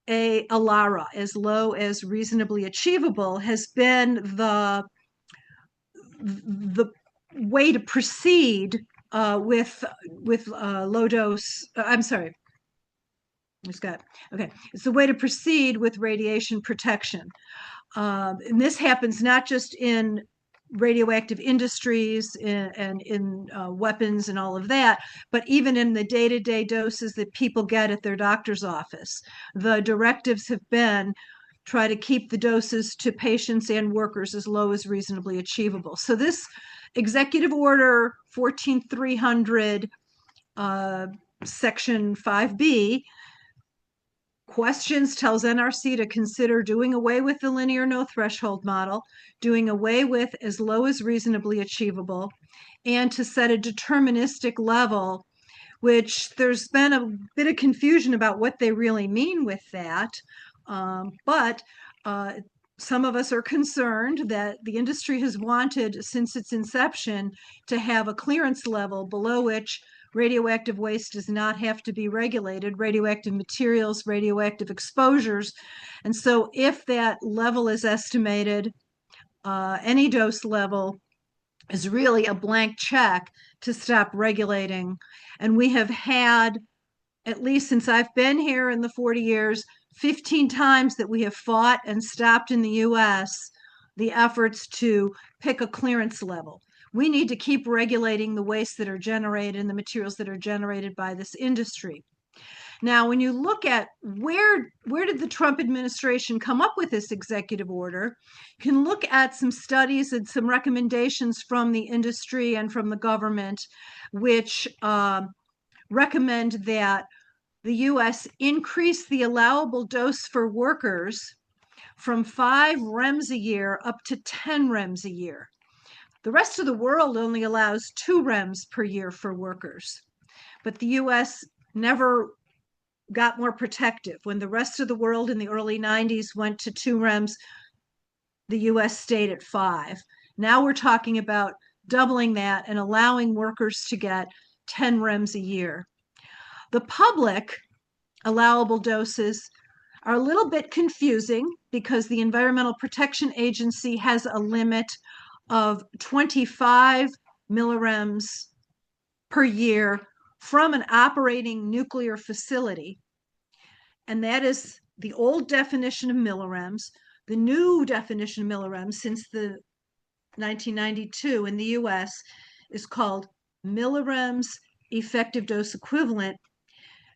[SPEAKER 2] ALARA, as low as reasonably achievable, has been the way to proceed with low dose. I'm sorry. It's the way to proceed with radiation protection. And this happens not just in radioactive industries and in weapons and all of that, but even in the day-to-day doses that people get at their doctor's office. The directives have been try to keep the doses to patients and workers as low as reasonably achievable. So this Executive Order 14300, Section 5B, tells NRC to consider doing away with the linear no threshold model, doing away with as low as reasonably achievable, and to set a deterministic level, which there's been a bit of confusion about what they really mean with that. But some of us are concerned that the industry has wanted, since its inception, to have a clearance level below which radioactive waste does not have to be regulated, radioactive materials, radioactive exposures. And so if that level is estimated, any dose level is really a blank check to stop regulating. And we have had, at least since I've been here in the 40 years, 15 times that we have fought and stopped in the US the efforts to pick a clearance level. We need to keep regulating the waste that are generated and the materials that are generated by this industry. Now, when you look at where did the Trump administration come up with this executive order, you can look at some studies and some recommendations from the industry and from the government, which recommend that the US increase the allowable dose for workers from 5 REMs a year up to 10 REMs a year. The rest of the world only allows 2 REMs per year for workers. But the US never got more protective. When the rest of the world in the early 90s went to 2 REMs, the US stayed at 5. Now we're talking about doubling that and allowing workers to get 10 REMs a year. The public allowable doses are a little bit confusing because the Environmental Protection Agency has a limit of 25 millirems per year from an operating nuclear facility. And that is the old definition of millirems, the new definition of millirems since the 1992 in the US is called millirems effective dose equivalent.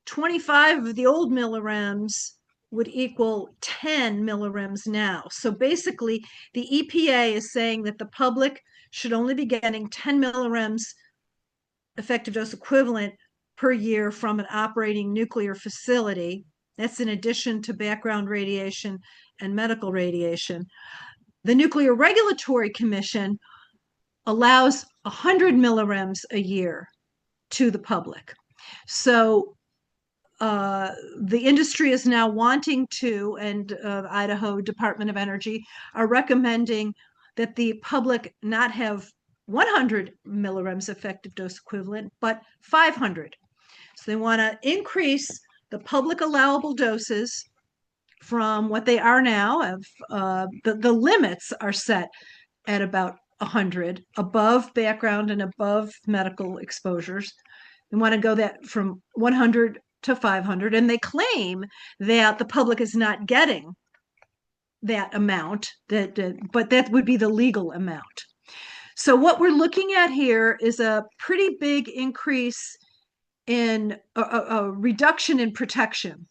[SPEAKER 2] 25 of the old millirems would equal 10 millirems now. So basically, the EPA is saying that the public should only be getting 10 millirems effective dose equivalent per year from an operating nuclear facility. That's in addition to background radiation and medical radiation. The Nuclear Regulatory Commission allows 100 millirems a year to the public. So the industry is now wanting to, and Idaho Department of Energy are recommending that the public not have 100 millirems effective dose equivalent, but 500. So they want to increase the public allowable doses from what they are now. The limits are set at about 100 above background and above medical exposures. They want to go that from 100 to 500, and they claim that the public is not getting that amount, but that would be the legal amount. So what we're looking at here is a pretty big increase in a reduction in protection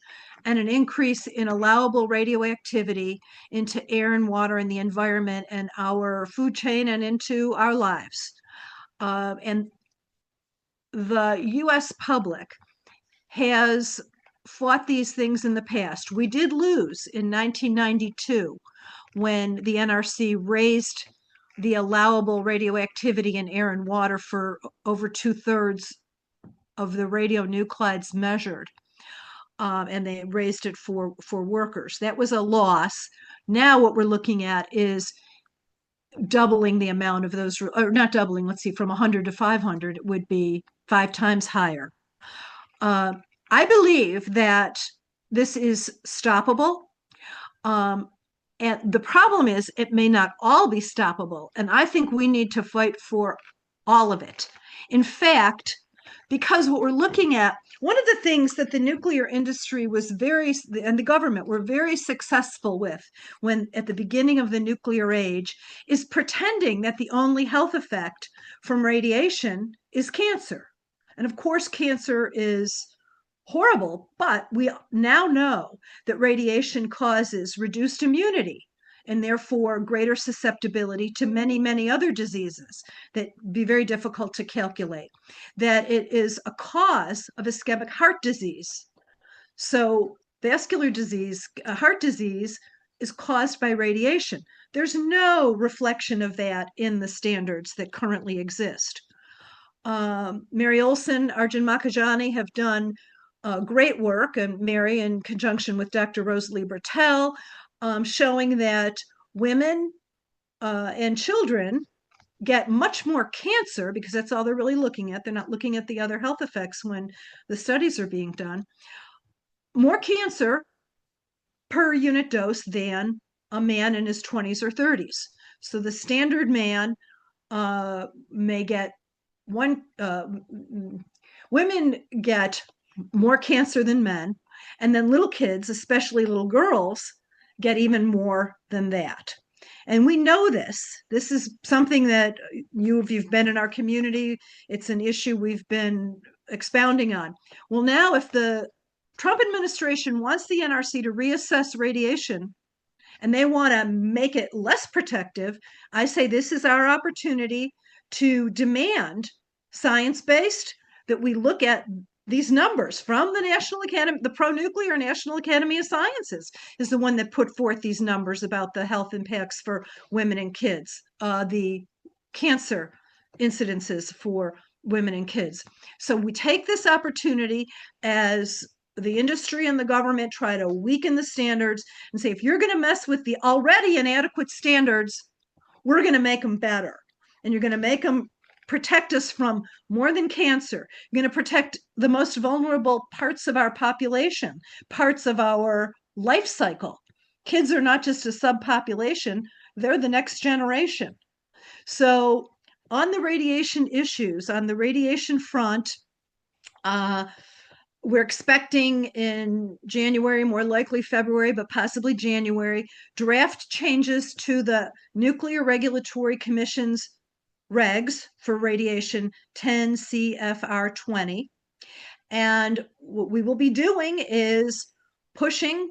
[SPEAKER 2] and an increase in allowable radioactivity into air and water and the environment and our food chain and into our lives. And the US public has fought these things in the past. We did lose in 1992 when the NRC raised the allowable radioactivity in air and water for over 2/3 of the radionuclides measured. And they raised it for workers. That was a loss. Now what we're looking at is doubling the amount of those, or not doubling, let's see, from 100 to 500, it would be 5 times higher. I believe that this is stoppable. And the problem is it may not all be stoppable. And I think we need to fight for all of it. In fact, because what we're looking at, one of the things that the nuclear industry was and the government were very successful with when at the beginning of the nuclear age is pretending that the only health effect from radiation is cancer. And of course, cancer is horrible, but we now know that radiation causes reduced immunity and therefore greater susceptibility to many, many other diseases that be very difficult to calculate, that it is a cause of ischemic heart disease. So vascular disease, heart disease is caused by radiation. There's no reflection of that in the standards that currently exist. Mary Olson, Arjun Makajani have done great work, and Mary in conjunction with Dr. Rosalie Bertel, showing that women and children get much more cancer because that's all they're really looking at. They're not looking at the other health effects when the studies are being done. More cancer per unit dose than a man in his 20s or 30s. So the standard man may get women get more cancer than men, and then little kids, especially little girls, get even more than that. And we know this. This is something that if you've been in our community, it's an issue we've been expounding on. Well, now if the Trump administration wants the NRC to reassess radiation and they want to make it less protective, I say this is our opportunity to demand science-based, that we look at these numbers from the National Academy, the Pro-Nuclear National Academy of Sciences is the one that put forth these numbers about the health impacts for women and kids, the cancer incidences for women and kids. So we take this opportunity as the industry and the government try to weaken the standards and say, if you're going to mess with the already inadequate standards, we're going to make them better. And you're going to make them protect us from more than cancer. You're going to protect the most vulnerable parts of our population, parts of our life cycle. Kids are not just a subpopulation, they're the next generation. So on the radiation issues, on the radiation front, we're expecting in January, more likely February, but possibly January, draft changes to the Nuclear Regulatory Commission's regs for radiation 10 CFR 20. And what we will be doing is pushing,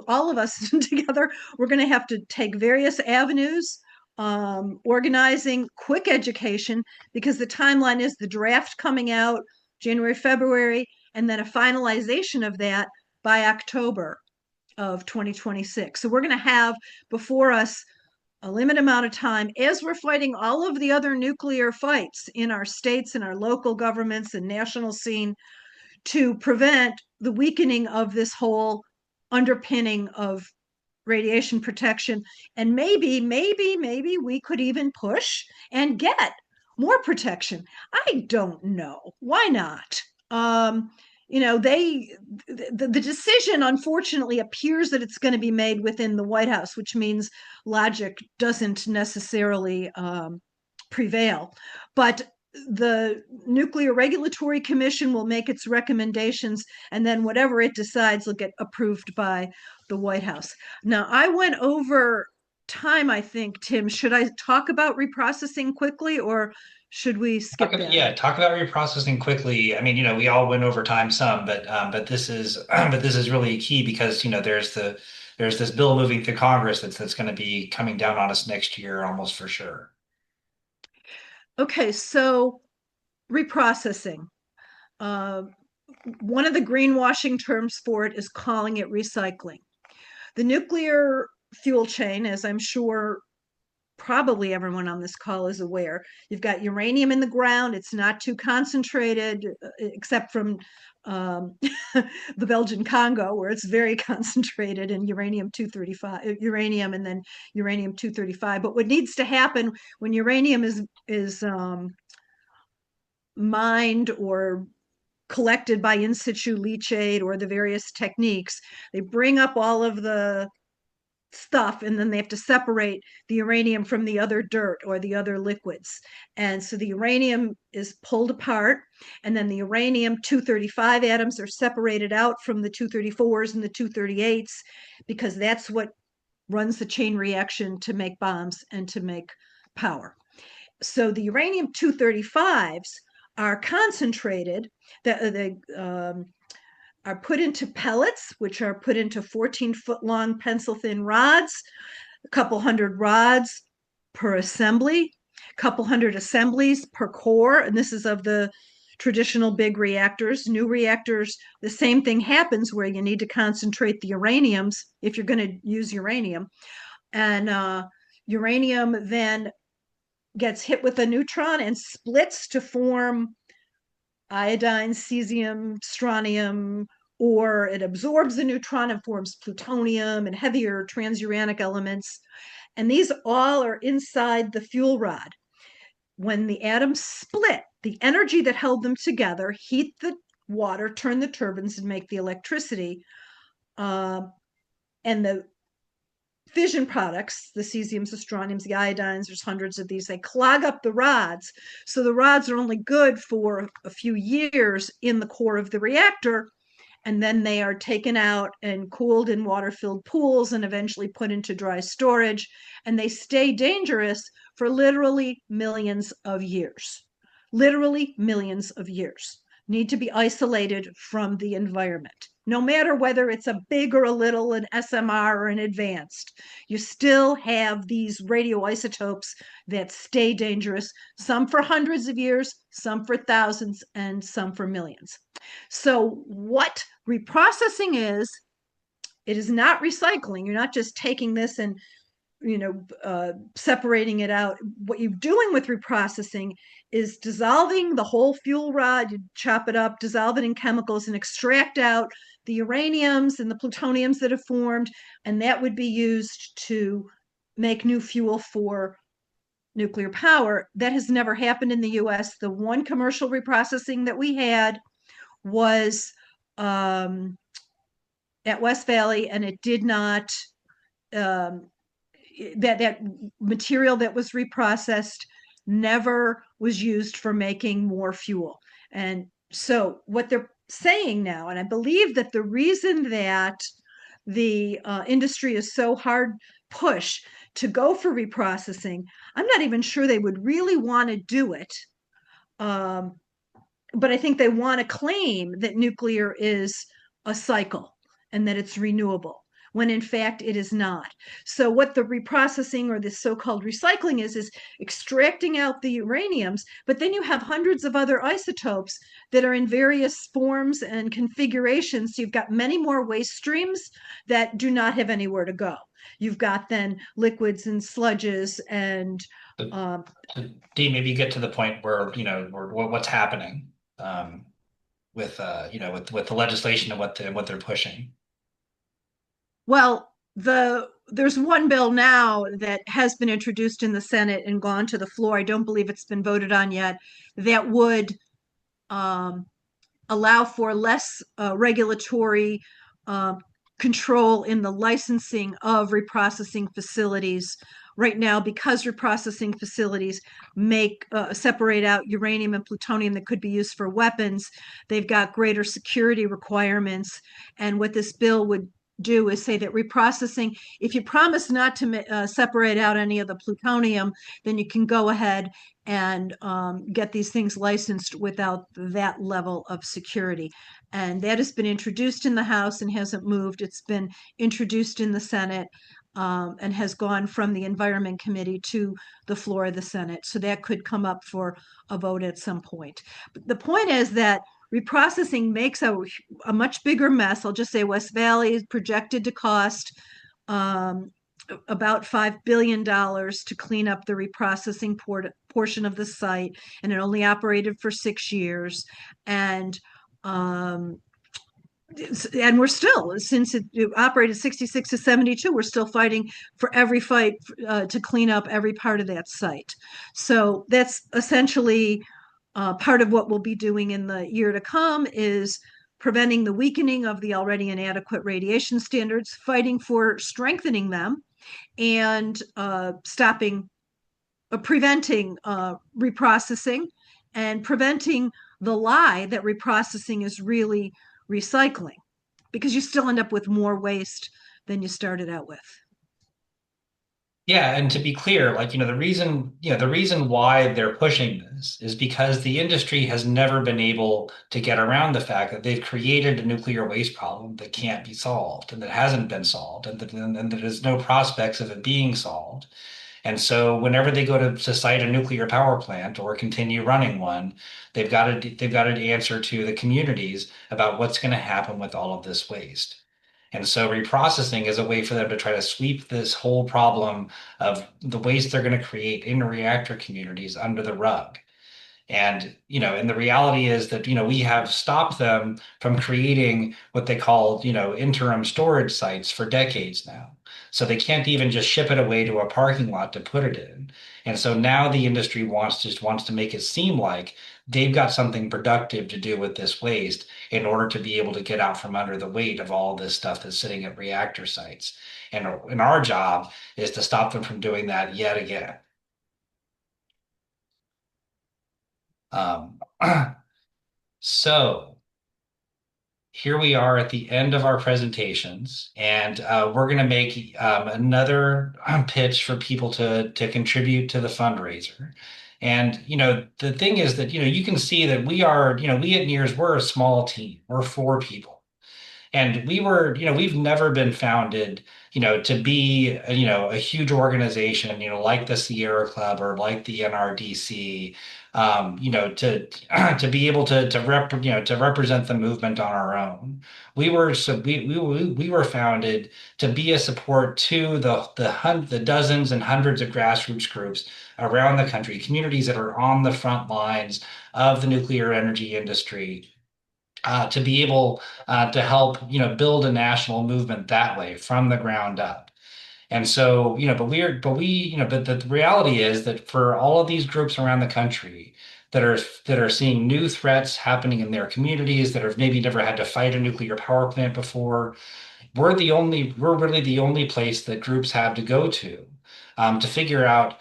[SPEAKER 2] all of us together, we're going to have to take various avenues, organizing quick education, because the timeline is the draft coming out January, February, and then a finalization of that by October of 2026. So we're going to have before us a limited amount of time as we're fighting all of the other nuclear fights in our states and our local governments and national scene to prevent the weakening of this whole underpinning of radiation protection. And maybe we could even push and get more protection. I don't know. Why not? The decision, unfortunately, appears that it's going to be made within the White House, which means logic doesn't necessarily prevail. But the Nuclear Regulatory Commission will make its recommendations, and then whatever it decides will get approved by the White House. Now, I went over time, I think, Tim. Should I talk about reprocessing quickly, or should we skip that?
[SPEAKER 1] Yeah, talk about reprocessing quickly. I mean, we all went over time some, but this is but this is really key because there's this bill moving through Congress that's going to be coming down on us next year, almost for sure.
[SPEAKER 2] Okay, so reprocessing. One of the greenwashing terms for it is calling it recycling. The nuclear fuel chain, as I'm sure probably everyone on this call is aware, you've got uranium in the ground. It's not too concentrated, except from the Belgian Congo, where it's very concentrated in uranium 235, uranium and then uranium 235. But what needs to happen when uranium is mined or collected by in situ leachate or the various techniques, they bring up all of the stuff and then they have to separate the uranium from the other dirt or the other liquids. And so the uranium is pulled apart, and then the uranium 235 atoms are separated out from the 234s and the 238s, because that's what runs the chain reaction to make bombs and to make power. So the uranium 235s are concentrated, they are put into pellets, which are put into 14-foot long pencil thin rods, a couple hundred rods per assembly, a couple hundred assemblies per core. And this is of the traditional big reactors. New reactors, the same thing happens where you need to concentrate the uraniums if you're going to use uranium. And uranium then gets hit with a neutron and splits to form iodine, cesium, strontium, or it absorbs the neutron and forms plutonium and heavier transuranic elements. And these all are inside the fuel rod. When the atoms split, the energy that held them together, heat the water, turn the turbines, and make the electricity. And the fission products, the cesiums, the strontiums, the iodines, there's hundreds of these, they clog up the rods. So the rods are only good for a few years in the core of the reactor, and then they are taken out and cooled in water-filled pools and eventually put into dry storage, and they stay dangerous for literally millions of years. Literally millions of years. Need to be isolated from the environment. No matter whether it's a big or a little, an SMR or an advanced, you still have these radioisotopes that stay dangerous, some for hundreds of years, some for thousands, and some for millions. So what reprocessing is, it is not recycling. You're not just taking this and separating it out. What you're doing with reprocessing is dissolving the whole fuel rod, you chop it up, dissolve it in chemicals, and extract out the uraniums and the plutoniums that have formed, and that would be used to make new fuel for nuclear power. That has never happened in the US. The one commercial reprocessing that we had was at West Valley, and it did not that material that was reprocessed never was used for making more fuel. And so what they're saying now, and I believe that the reason that the industry is so hard push to go for reprocessing, I'm not even sure they would really want to do it. Um, but I think they want to claim that nuclear is a cycle and that it's renewable, when in fact it is not. So what the reprocessing or the so-called recycling is extracting out the uraniums, but then you have hundreds of other isotopes that are in various forms and configurations. So you've got many more waste streams that do not have anywhere to go. You've got then liquids and sludges and
[SPEAKER 1] So,
[SPEAKER 2] um,
[SPEAKER 1] so Dee, maybe get to the point where, what's happening with with the legislation and what they're pushing.
[SPEAKER 2] well, there's one bill now that has been introduced in the Senate and gone to the floor. I don't believe it's been voted on yet. That would um, allow for less regulatory uh, control in the licensing of reprocessing facilities. Right now, because reprocessing facilities make separate out uranium and plutonium that could be used for weapons, they've got greater security requirements. And what this bill would do is say that reprocessing, if you promise not to separate out any of the plutonium, then you can go ahead and get these things licensed without that level of security. And that has been introduced in the House and hasn't moved. It's been introduced in the Senate and has gone from the Environment Committee to the floor of the Senate. So that could come up for a vote at some point. But the point is that reprocessing makes a much bigger mess. I'll just say West Valley is projected to cost um, about $5 billion to clean up the reprocessing portion of the site, and it only operated for 6 years. And um, and we're still, since it operated 66 to 72, we're still fighting for every fight to clean up every part of that site. So that's essentially part of what we'll be doing in the year to come is preventing the weakening of the already inadequate radiation standards, fighting for strengthening them, and preventing reprocessing, and preventing the lie that reprocessing is really recycling, because you still end up with more waste than you started out with.
[SPEAKER 1] Yeah, and to be clear, the reason why they're pushing this is because the industry has never been able to get around the fact that they've created a nuclear waste problem that can't be solved and that hasn't been solved and that there's no prospects of it being solved. And so whenever they go to site a nuclear power plant or continue running one, they've got to answer to the communities about what's going to happen with all of this waste. And so reprocessing is a way for them to try to sweep this whole problem of the waste they're going to create in reactor communities under the rug. And the reality is that, we have stopped them from creating what they call, interim storage sites for decades now. So they can't even just ship it away to a parking lot to put it in. And so now the industry wants to make it seem like they've got something productive to do with this waste in order to be able to get out from under the weight of all this stuff that's sitting at reactor sites. And our job is to stop them from doing that yet again. Um, so here we are at the end of our presentations, and we're going to make another pitch for people to contribute to the fundraiser. And the thing is that you can see that we at NIRS, we're a small team. We're four people. And we've never been founded, to be, a huge organization, like the Sierra Club or like the NRDC, to to be able to represent the movement on our own. We were founded to be a support to the dozens and hundreds of grassroots groups around the country, communities that are on the front lines of the nuclear energy industry, to be able to help build a national movement that way from the ground up. And so but the reality is that for all of these groups around the country that are seeing new threats happening in their communities, that have maybe never had to fight a nuclear power plant before, we're really the only place that groups have to go to figure out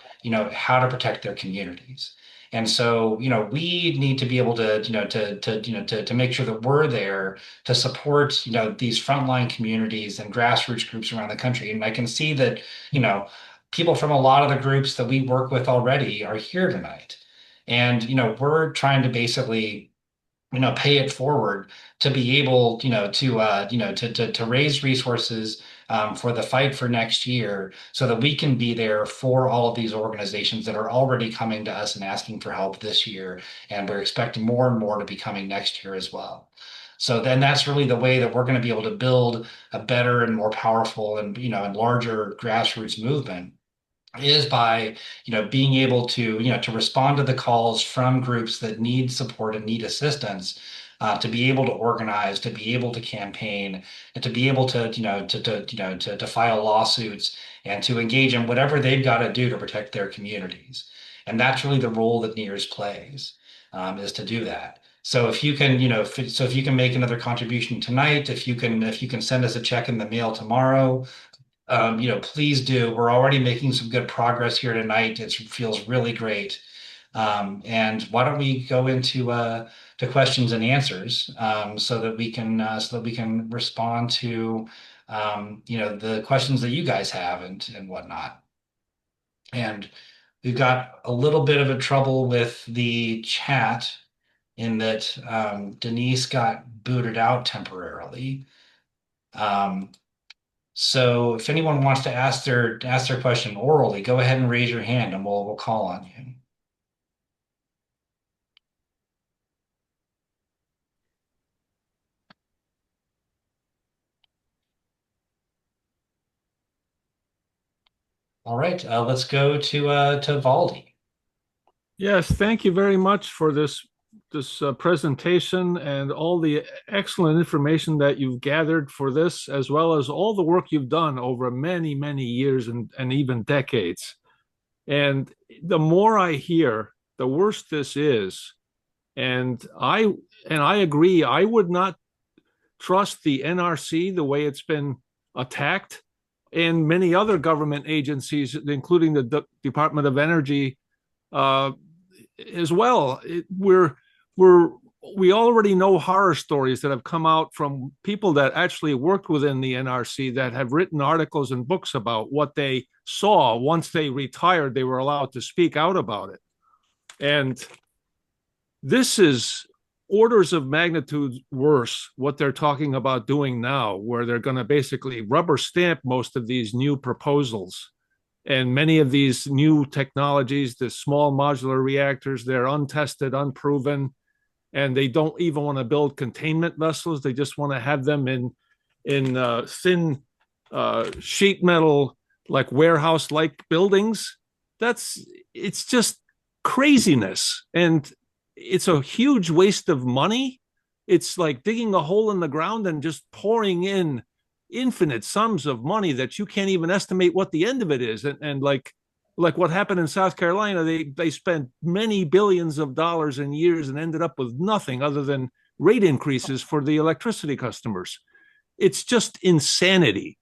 [SPEAKER 1] how to protect their communities. And so, we need to be able to, to make sure that we're there to support, these frontline communities and grassroots groups around the country. And I can see that, you know, people from a lot of the groups that we work with already are here tonight. And, we're trying to basically pay it forward to be able, to raise resources for the fight for next year so that we can be there for all of these organizations that are already coming to us and asking for help this year. And we're expecting more and more to be coming next year as well. So then that's really the way that we're going to be able to build a better and more powerful and, and larger grassroots movement is by being able to to respond to the calls from groups that need support and need assistance, to be able to organize, to be able to campaign, and to be able to to file lawsuits and to engage in whatever they've got to do to protect their communities. And that's really the role that NIRS plays, is to do that. So if you can, so if you can make another contribution tonight, if you can send us a check in the mail tomorrow, please do. We're already making some good progress here tonight. It feels really great. And why don't we go into to questions and answers, so that we can respond to the questions that you guys have and whatnot. And we've got a little bit of a trouble with the chat in that Denise got booted out temporarily. Um, So if anyone wants to ask their question orally, go ahead and raise your hand and we'll call on you. All right, let's go to Valdi.
[SPEAKER 4] Yes, thank you very much for this presentation and all the excellent information that you've gathered for this, as well as all the work you've done over many, many years and even decades. And the more I hear, the worse this is. And I agree. I would not trust the NRC the way it's been attacked, and many other government agencies, including the Department of Energy, uh, as well. We're we already know horror stories that have come out from people that actually worked within the NRC that have written articles and books about what they saw. Once they retired, they were allowed to speak out about it. And this is orders of magnitude worse what they're talking about doing now, where they're going to basically rubber stamp most of these new proposals. And many of these new technologies, the small modular reactors, they're untested, unproven, and they don't even want to build containment vessels. They just want to have them in thin sheet metal, like warehouse-like buildings. It's just craziness, and it's a huge waste of money. It's like digging a hole in the ground and just pouring in infinite sums of money that you can't even estimate what the end of it is. And like what happened in South Carolina, they spent many billions of dollars in years and ended up with nothing other than rate increases for the electricity customers. It's just insanity.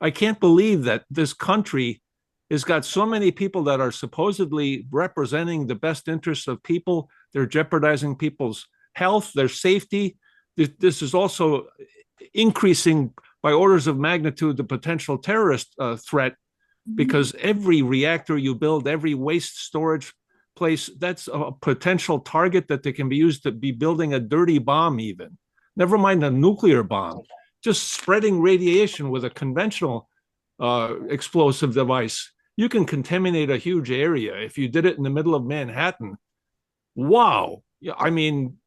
[SPEAKER 4] I can't believe that this country has got so many people that are supposedly representing the best interests of people. They're jeopardizing people's health, their safety. This is also increasing by orders of magnitude the potential terrorist threat, because every reactor you build, every waste storage place, that's a potential target that they can be used to be building a dirty bomb even. Never mind a nuclear bomb. Just spreading radiation with a conventional explosive device. You can contaminate a huge area. If you did it in the middle of Manhattan, wow. Yeah, I mean,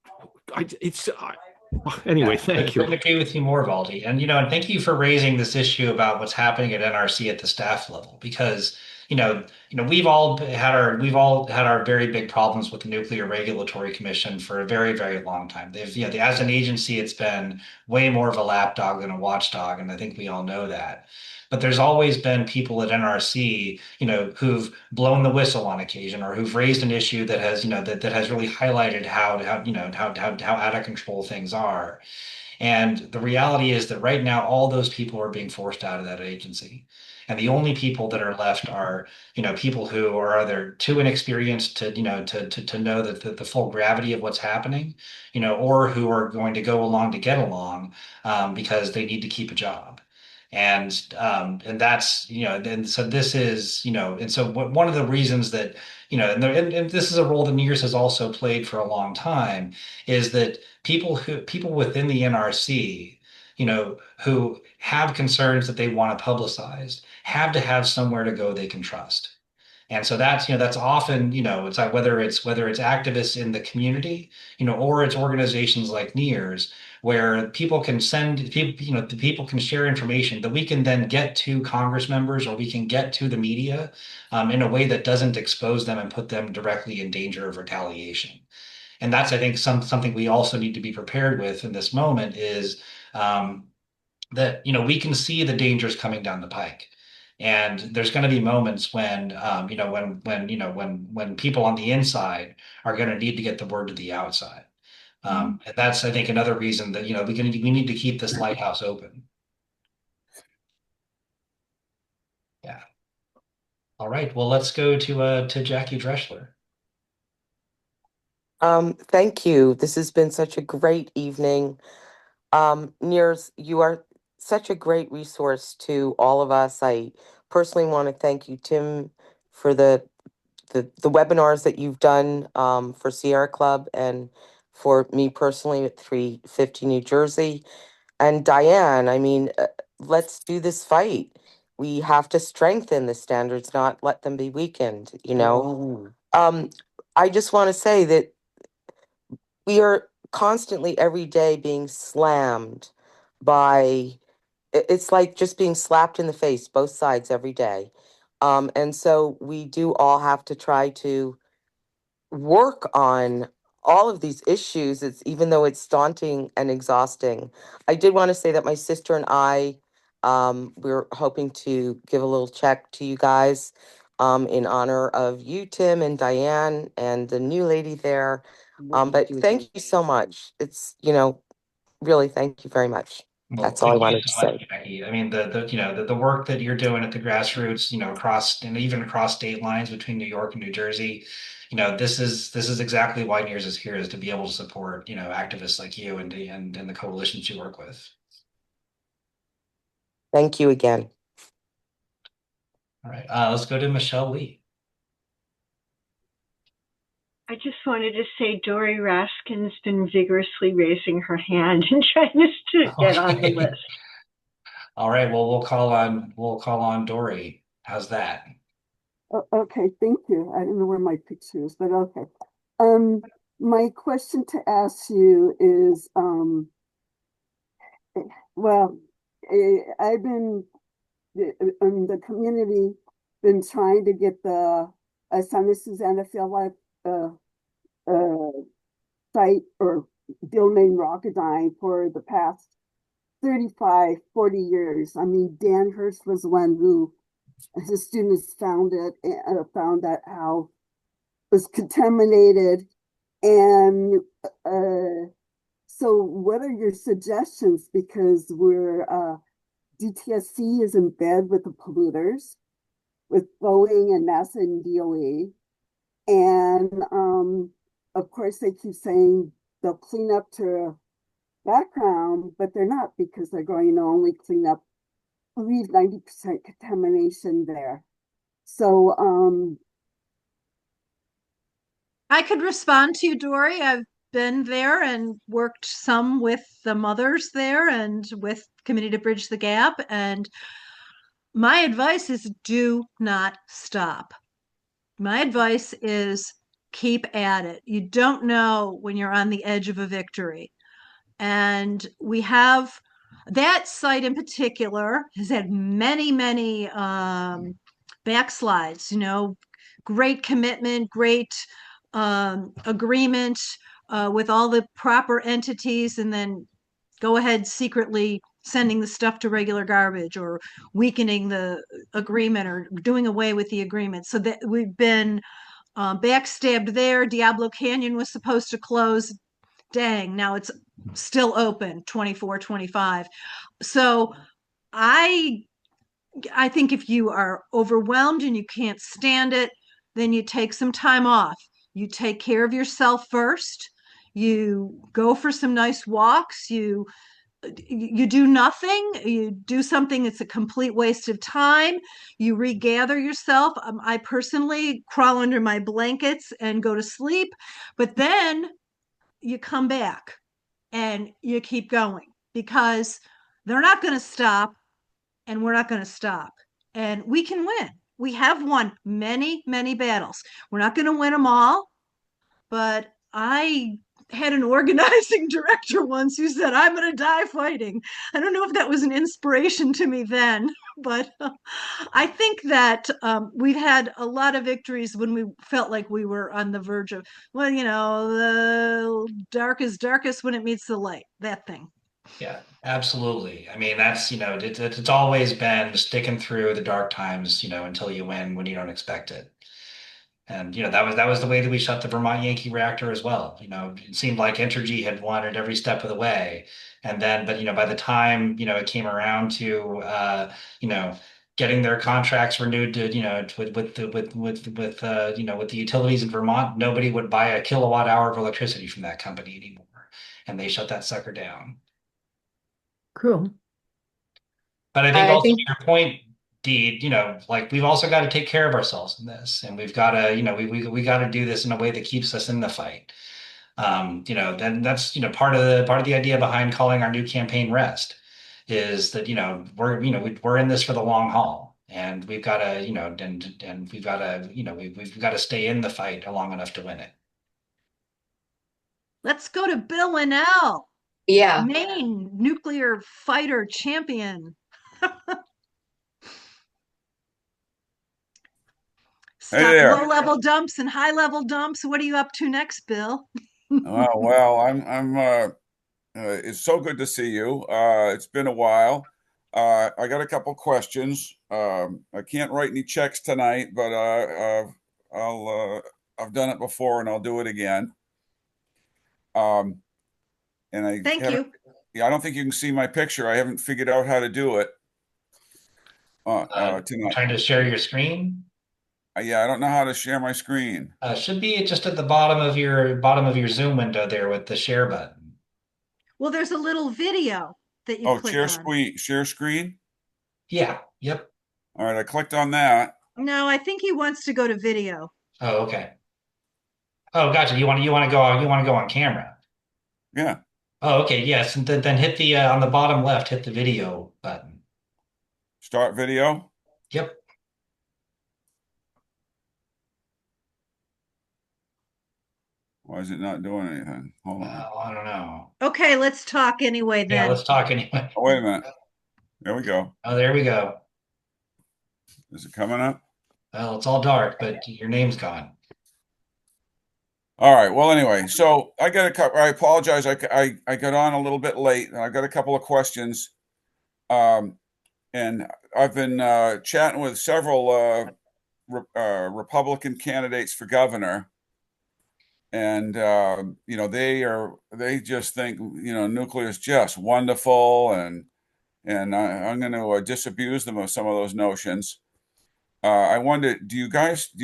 [SPEAKER 4] anyway, thank you.
[SPEAKER 1] I couldn't agree with you more, Valdi. And and thank you for raising this issue about what's happening at NRC at the staff level, because we've all had our very big problems with the Nuclear Regulatory Commission for a very, very long time. They've, as an agency, it's been way more of a lapdog than a watchdog, and I think we all know that. But there's always been people at NRC, who've blown the whistle on occasion, or who've raised an issue that has, that has really highlighted how out of control things are. And the reality is that right now, all those people are being forced out of that agency. And the only people that are left are, people who are either too inexperienced to, to know that the full gravity of what's happening, or who are going to go along to get along, because they need to keep a job. And that's, and so this is, and so one of the reasons that, and this is a role that NIRS has also played for a long time, is that people within the NRC, who have concerns that they want to publicize, have to have somewhere to go they can trust. And so that's often, it's like whether it's activists in the community, or it's organizations like NIRS, where people can send people, the people can share information that we can then get to Congress members, or we can get to the media, in a way that doesn't expose them and put them directly in danger of retaliation. And that's, I think, something we also need to be prepared with in this moment is, that we can see the dangers coming down the pike, and there's going to be moments when, when people on the inside are going to need to get the word to the outside. And that's, I think, another reason that we need to keep this lighthouse open. Yeah. All right. Well, let's go to Jackie Dreschler.
[SPEAKER 5] Thank you. This has been such a great evening. NIRS, you are such a great resource to all of us. I personally want to thank you, Tim, for the webinars that you've done, for Sierra Club and for me personally at 350 New Jersey. And Diane, I mean, let's do this fight. We have to strengthen the standards, not let them be weakened, you know? I just want to say that we are constantly every day being slammed by, it's like just being slapped in the face, both sides every day. And so we do all have to try to work on all of these issues. It's even though it's daunting and exhausting. I did want to say that my sister and I, we're hoping to give a little check to you guys, in honor of you, Tim, and Diane, and the new lady there. But thank you so much. It's, really, thank you very much.
[SPEAKER 1] Well,
[SPEAKER 5] That's all I
[SPEAKER 1] thank you
[SPEAKER 5] wanted to
[SPEAKER 1] so much,
[SPEAKER 5] say.
[SPEAKER 1] Jackie. I mean, the work that you're doing at the grassroots, across and even across state lines between New York and New Jersey, this is exactly why NIRS is here, is to be able to support, activists like you and the coalitions you work with.
[SPEAKER 5] Thank you again.
[SPEAKER 1] All right, let's go to Michelle Lee.
[SPEAKER 6] I just wanted to say Dory Raskin's been vigorously raising her hand and trying to get on the list.
[SPEAKER 1] All right, well, we'll call on Dory. How's that?
[SPEAKER 7] Okay, thank you. I don't know where my picture is, but okay. My question to ask you is, well, I've been the community been trying to get the Santa Susana field life site or domain Rocketdyne for the past 35, 40 years. I mean, Dan Hurst was the one who, his students found it and found out how it was contaminated. And so what are your suggestions? Because we're, DTSC is in bed with the polluters, with Boeing and NASA and DOE. And of course, they keep saying they'll clean up to background, but they're not, because they're going to only clean up, I believe, 90% contamination there. So
[SPEAKER 2] I could respond to you, Dory. I've been there and worked some with the mothers there and with Committee to Bridge the Gap. And my advice is do not stop. My advice is keep at it. You don't know when you're on the edge of a victory. And we have that site in particular has had many, many backslides, great commitment, great agreement with all the proper entities, and then go ahead secretly sending the stuff to regular garbage or weakening the agreement or doing away with the agreement. So that we've been backstabbed there. Diablo Canyon was supposed to close. Dang, now it's still open 24, 25. So I I think if you are overwhelmed and you can't stand it, then you take some time off. You take care of yourself first. You go for some nice walks. You do nothing. You do something that's a complete waste of time. You regather yourself. I personally crawl under my blankets and go to sleep, but then you come back and you keep going because they're not going to stop and we're not going to stop. And we can win. We have won many, many battles. We're not going to win them all, but I had an organizing director once who said, I'm going to die fighting. I don't know if that was an inspiration to me then, but I think that we've had a lot of victories when we felt like we were on the verge of, well, the dark is darkest when it meets the light, that thing.
[SPEAKER 1] Yeah, absolutely. I mean, that's, it's always been sticking through the dark times, until you win when you don't expect it. And that was the way that we shut the Vermont Yankee reactor as well. It seemed like Entergy had won it every step of the way. And then, but by the time it came around to you know getting their contracts renewed to with the utilities in Vermont, nobody would buy a kilowatt hour of electricity from that company anymore, and they shut that sucker down.
[SPEAKER 8] Cool.
[SPEAKER 1] But I think
[SPEAKER 8] I
[SPEAKER 1] also to
[SPEAKER 8] think
[SPEAKER 1] your point, Deed, like we've also got to take care of ourselves in this, and we've got to, we got to do this in a way that keeps us in the fight. Then that's part of the idea behind calling our new campaign Rest is that we're in this for the long haul, and we've got to and we've got to we've got to stay in the fight long enough to win it.
[SPEAKER 2] Let's go to Bill Linnell,
[SPEAKER 8] yeah.
[SPEAKER 2] Maine nuclear fighter champion.
[SPEAKER 9] Hey
[SPEAKER 2] Stop
[SPEAKER 9] there.
[SPEAKER 2] low-level dumps and high-level dumps. What are you up to next, Bill?
[SPEAKER 9] Well, I'm it's so good to see you. It's been a while. I got a couple questions. I can't write any checks tonight, but I've done it before and I'll do it again. And I
[SPEAKER 2] Thank
[SPEAKER 9] haven't,
[SPEAKER 2] you.
[SPEAKER 9] yeah, I don't think you can see my picture. I haven't figured out how to do it tonight.
[SPEAKER 1] Trying to share your screen.
[SPEAKER 9] Yeah, I don't know how to share my screen.
[SPEAKER 1] Should be just at the bottom of your Zoom window there with the share button.
[SPEAKER 2] Well, there's a little video that you
[SPEAKER 9] Oh,
[SPEAKER 2] click
[SPEAKER 9] share
[SPEAKER 2] on.
[SPEAKER 9] screen, share screen.
[SPEAKER 1] Yeah. Yep.
[SPEAKER 9] All right, I clicked on that.
[SPEAKER 2] No, I think he wants to go to video.
[SPEAKER 1] Oh, okay. Oh, gotcha. You want to go on camera.
[SPEAKER 9] Yeah.
[SPEAKER 1] Oh, okay. Yes. And then hit the on the bottom left, hit the video button.
[SPEAKER 9] Start video.
[SPEAKER 1] Yep.
[SPEAKER 9] Why is it not doing anything? Hold on.
[SPEAKER 1] Well, I don't know.
[SPEAKER 2] Okay, let's talk anyway
[SPEAKER 1] Yeah,
[SPEAKER 2] then.
[SPEAKER 1] let's talk anyway.
[SPEAKER 9] Oh, wait a minute. There we go.
[SPEAKER 1] Oh, there we go.
[SPEAKER 9] Is it coming up?
[SPEAKER 1] Well, it's all dark, but your name's gone.
[SPEAKER 9] All right. Well, anyway, so I got a couple. I apologize. I got on a little bit late, and I got a couple of questions. And I've been chatting with several Republican candidates for governor, and they just think nuclear is just wonderful, and I'm going to disabuse them of some of those notions. I wonder, do you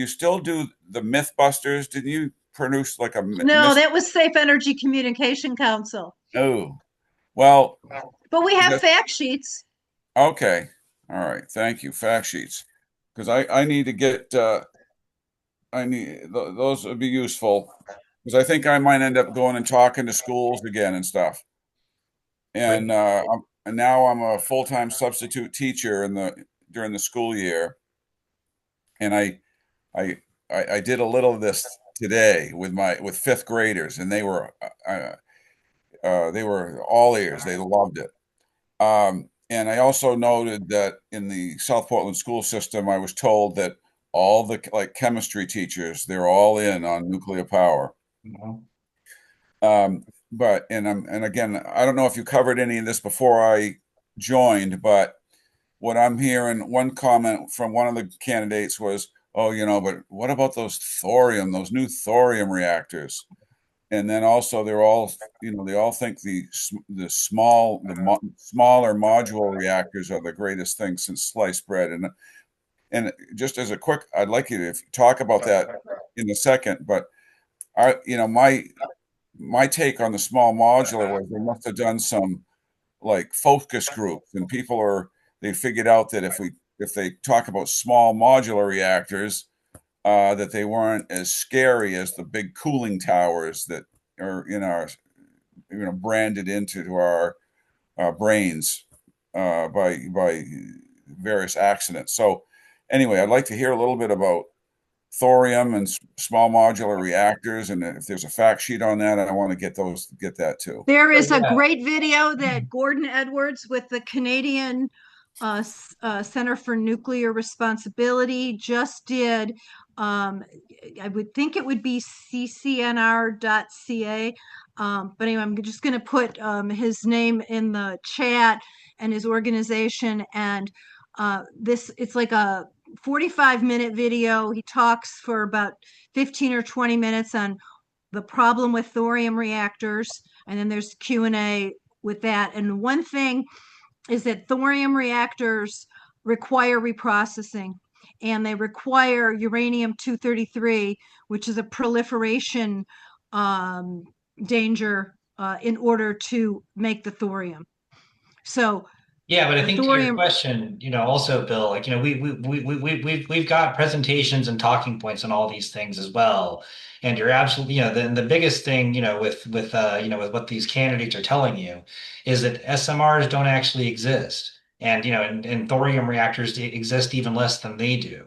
[SPEAKER 9] still do the Mythbusters? Didn't you produce like a
[SPEAKER 2] No, that was Safe Energy Communication Council.
[SPEAKER 9] Oh, well,
[SPEAKER 2] But we have
[SPEAKER 9] that's
[SPEAKER 2] fact sheets.
[SPEAKER 9] okay. All right. Thank you. Fact sheets, because I need to get those would be useful because I think I might end up going and talking to schools again and stuff.
[SPEAKER 1] Great.
[SPEAKER 9] And now I'm a full-time substitute teacher during the school year, and I did a little of this today with fifth graders, and they were all ears. They loved it. And I also noted that in the South Portland school system, I was told that all the chemistry teachers, they're all in on nuclear power.
[SPEAKER 1] Mhm.
[SPEAKER 9] And again, I don't know if you covered any of this before I joined, but what I'm hearing, one comment from one of the candidates was, "Oh, but what about those new thorium reactors?" and then also they're all, they all think the smaller module reactors are the greatest thing since sliced bread. And just as a quick, I'd like you to talk about that in a second, but my take on the small modular was they must have done some like focus groups, and they figured out that if they talk about small modular reactors, that they weren't as scary as the big cooling towers that are in our, branded into our brains by various accidents. So anyway, I'd like to hear a little bit about thorium and small modular reactors, and if there's a fact sheet on that, I want to get that too.
[SPEAKER 2] There is a great video that Gordon Edwards with the Canadian Center for Nuclear Responsibility just did. I would think it would be ccnr.ca. But anyway, I'm just going to put his name in the chat and his organization. And it's like a 45-minute video. He talks for about 15 or 20 minutes on the problem with thorium reactors, and then there's Q&A with that. And one thing is that thorium reactors require reprocessing, and they require uranium-233, which is a proliferation danger in order to make the thorium. So
[SPEAKER 1] yeah, but I
[SPEAKER 2] the
[SPEAKER 1] think to your question, also, Bill, like, we've got presentations and talking points on all these things as well. And you're absolutely, the biggest thing, with what these candidates are telling you is that SMRs don't actually exist. And, and thorium reactors exist even less than they do.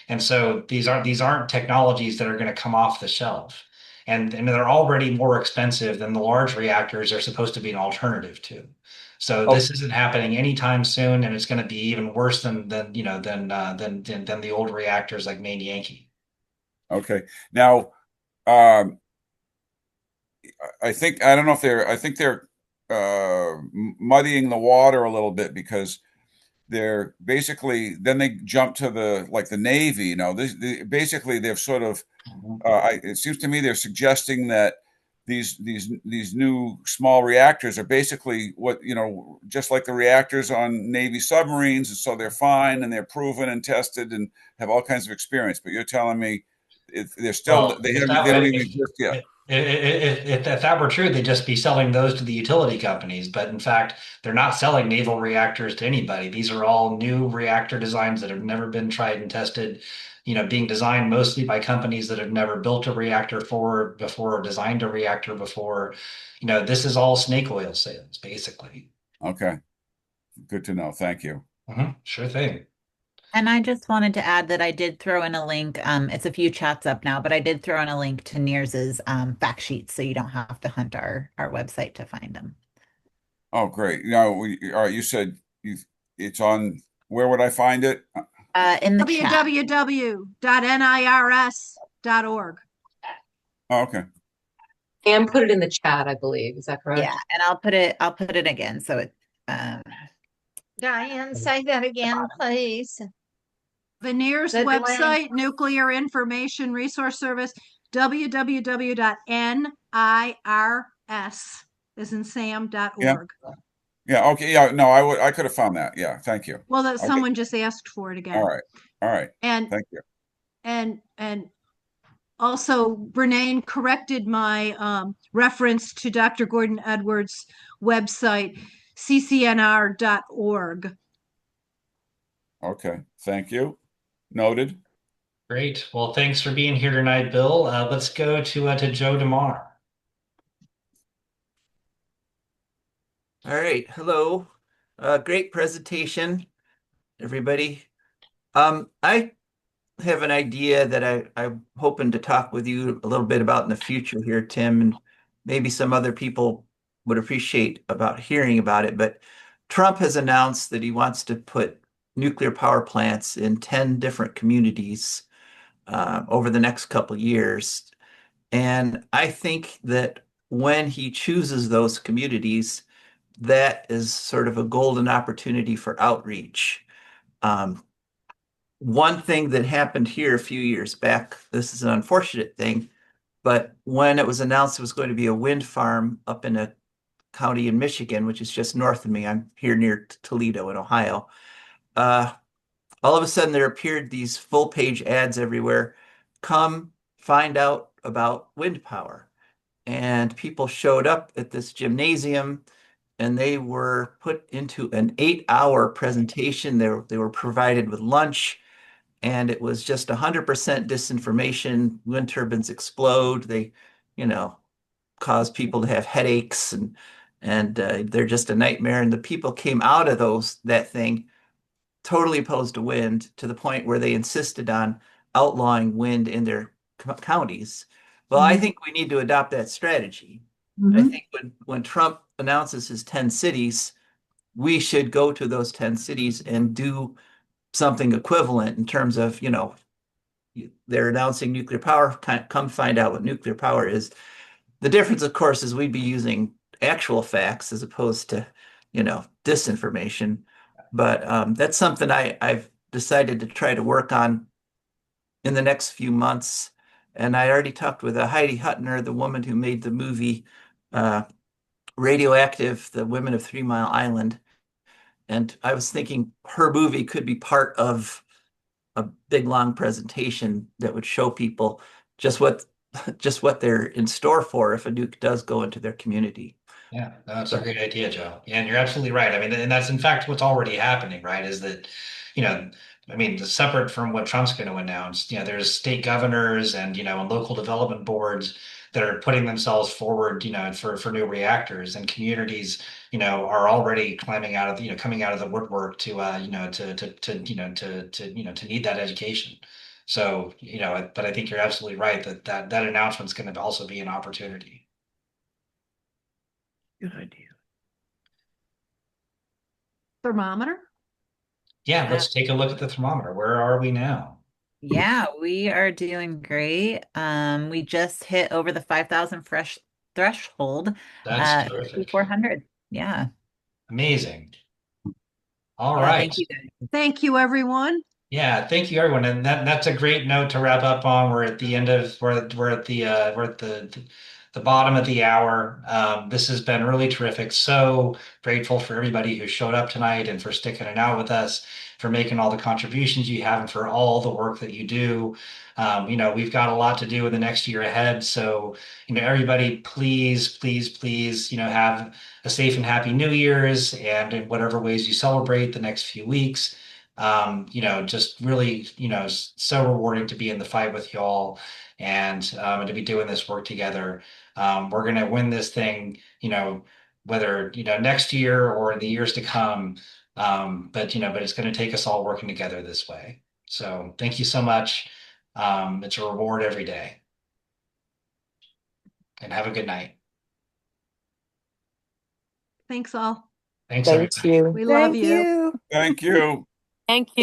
[SPEAKER 1] And so these aren't technologies that are going to come off the shelf. And they're already more expensive than the large reactors are supposed to be an alternative to. So this isn't happening anytime soon, and it's going to be even worse than the old reactors like Maine Yankee.
[SPEAKER 9] Okay. Now, I don't know if I think they're muddying the water a little bit, because they're basically, then they jump to the Navy. Basically they've sort of, it seems to me they're suggesting that these new small reactors are basically just like the reactors on Navy submarines, and so they're fine and they're proven and tested and have all kinds of experience. But you're telling me they're still they don't even exist yet.
[SPEAKER 1] If that were true, they'd just be selling those to the utility companies. But in fact, they're not selling naval reactors to anybody. These are all new reactor designs that have never been tried and tested, being designed mostly by companies that have never built a reactor before or designed a reactor before. This is all snake oil sales, basically.
[SPEAKER 9] Okay. Good to know. Thank you.
[SPEAKER 1] Sure thing.
[SPEAKER 3] And I just wanted to add that I did throw in a link. It's a few chats up now, but I did throw in a link to NIRS's fact sheets, so you don't have to hunt our website to find them.
[SPEAKER 9] Oh, great. All right. You said it's on. Where would I find it?
[SPEAKER 3] In the chat.
[SPEAKER 2] www.nirs.org.
[SPEAKER 9] Oh, okay.
[SPEAKER 8] And put it in the chat, I believe. Is that correct?
[SPEAKER 3] Yeah, and I'll put it again. So it.
[SPEAKER 10] Diane, say that again, please.
[SPEAKER 2] The NIRS website, Nuclear Information Resource Service, www.nirs, as in Sam.org.
[SPEAKER 9] Yeah. Okay. Yeah. No, I could have found that. Yeah. Thank you.
[SPEAKER 2] Well, someone just asked for it again.
[SPEAKER 9] All right.
[SPEAKER 2] And
[SPEAKER 9] thank you.
[SPEAKER 2] And also, Bernane corrected my reference to Dr. Gordon Edwards' website, ccnr.org.
[SPEAKER 9] Okay. Thank you. Noted.
[SPEAKER 1] Great. Well, thanks for being here tonight, Bill. Let's go to Joe DeMar.
[SPEAKER 11] All right. Hello. Great presentation, everybody. I have an idea that I'm hoping to talk with you a little bit about in the future here, Tim, and maybe some other people would appreciate about hearing about it. But Trump has announced that he wants to put nuclear power plants in 10 different communities over the next couple of years. And I think that when he chooses those communities, that is sort of a golden opportunity for outreach. One thing that happened here a few years back, this is an unfortunate thing, But when it was announced it was going to be a wind farm up in a county in Michigan, which is just north of me, I'm here near Toledo in Ohio. All of a sudden, there appeared these full-page ads everywhere. Come find out about wind power. And people showed up at this gymnasium and they were put into an 8-hour presentation. They were provided with lunch, and it was just 100% disinformation. Wind turbines explode. They, you know, cause people to have headaches, and they're just a nightmare. And the people came out of that thing totally opposed to wind, to the point where they insisted on outlawing wind in their counties. Well, I think we need to adopt that strategy. I think when Trump announces his 10 cities, we should go to those 10 cities and do something equivalent in terms of, they're announcing nuclear power. Come find out what nuclear power is. The difference, of course, is we'd be using actual facts as opposed to, disinformation. But that's something I've decided to try to work on in the next few months. And I already talked with Heidi Huttner, the woman who made the movie Radioactive, The Women of 3 Mile Island. And I was thinking her movie could be part of a big, long presentation that would show people just what they're in store for if a nuke does go into their community.
[SPEAKER 1] Yeah, that's a great idea, Joe. Yeah, and you're absolutely right. I mean, and that's in fact what's already happening, right? Is that, you know, I mean, separate from what Trump's going to announce, there's state governors and, and local development boards that are putting themselves forward, for new reactors, and communities, are already climbing out of, coming out of the woodwork to, to need that education. So, but I think you're absolutely right that announcement's going to also be an opportunity.
[SPEAKER 11] Good idea.
[SPEAKER 2] Thermometer?
[SPEAKER 1] Yeah, let's take a look at the thermometer. Where are we now?
[SPEAKER 3] Yeah, we are doing great. We just hit over the 5,000 fresh threshold
[SPEAKER 1] That's
[SPEAKER 3] at
[SPEAKER 1] terrific.
[SPEAKER 3] 400. Yeah.
[SPEAKER 1] Amazing. All
[SPEAKER 3] Yeah,
[SPEAKER 1] right.
[SPEAKER 3] thank you guys.
[SPEAKER 2] Thank you, everyone.
[SPEAKER 1] Yeah, thank you, everyone. And that's a great note to wrap up on. We're at the end of we're at the bottom of the hour. This has been really terrific. So grateful for everybody who showed up tonight and for sticking it out with us, for making all the contributions you have, and for all the work that you do. We've got a lot to do in the next year ahead. So, everybody, please, please, please, have a safe and happy New Year's, and in whatever ways you celebrate the next few weeks. Just really, so rewarding to be in the fight with y'all, and to be doing this work together. We're going to win this thing, whether, next year or in the years to come. But it's going to take us all working together this way. So thank you so much. It's a reward every day. And have a good night.
[SPEAKER 2] Thanks all.
[SPEAKER 1] Thanks,
[SPEAKER 5] Thank
[SPEAKER 1] everybody.
[SPEAKER 5] you.
[SPEAKER 2] We love
[SPEAKER 3] Thank
[SPEAKER 2] you.
[SPEAKER 3] you.
[SPEAKER 9] Thank you.
[SPEAKER 8] Thank you.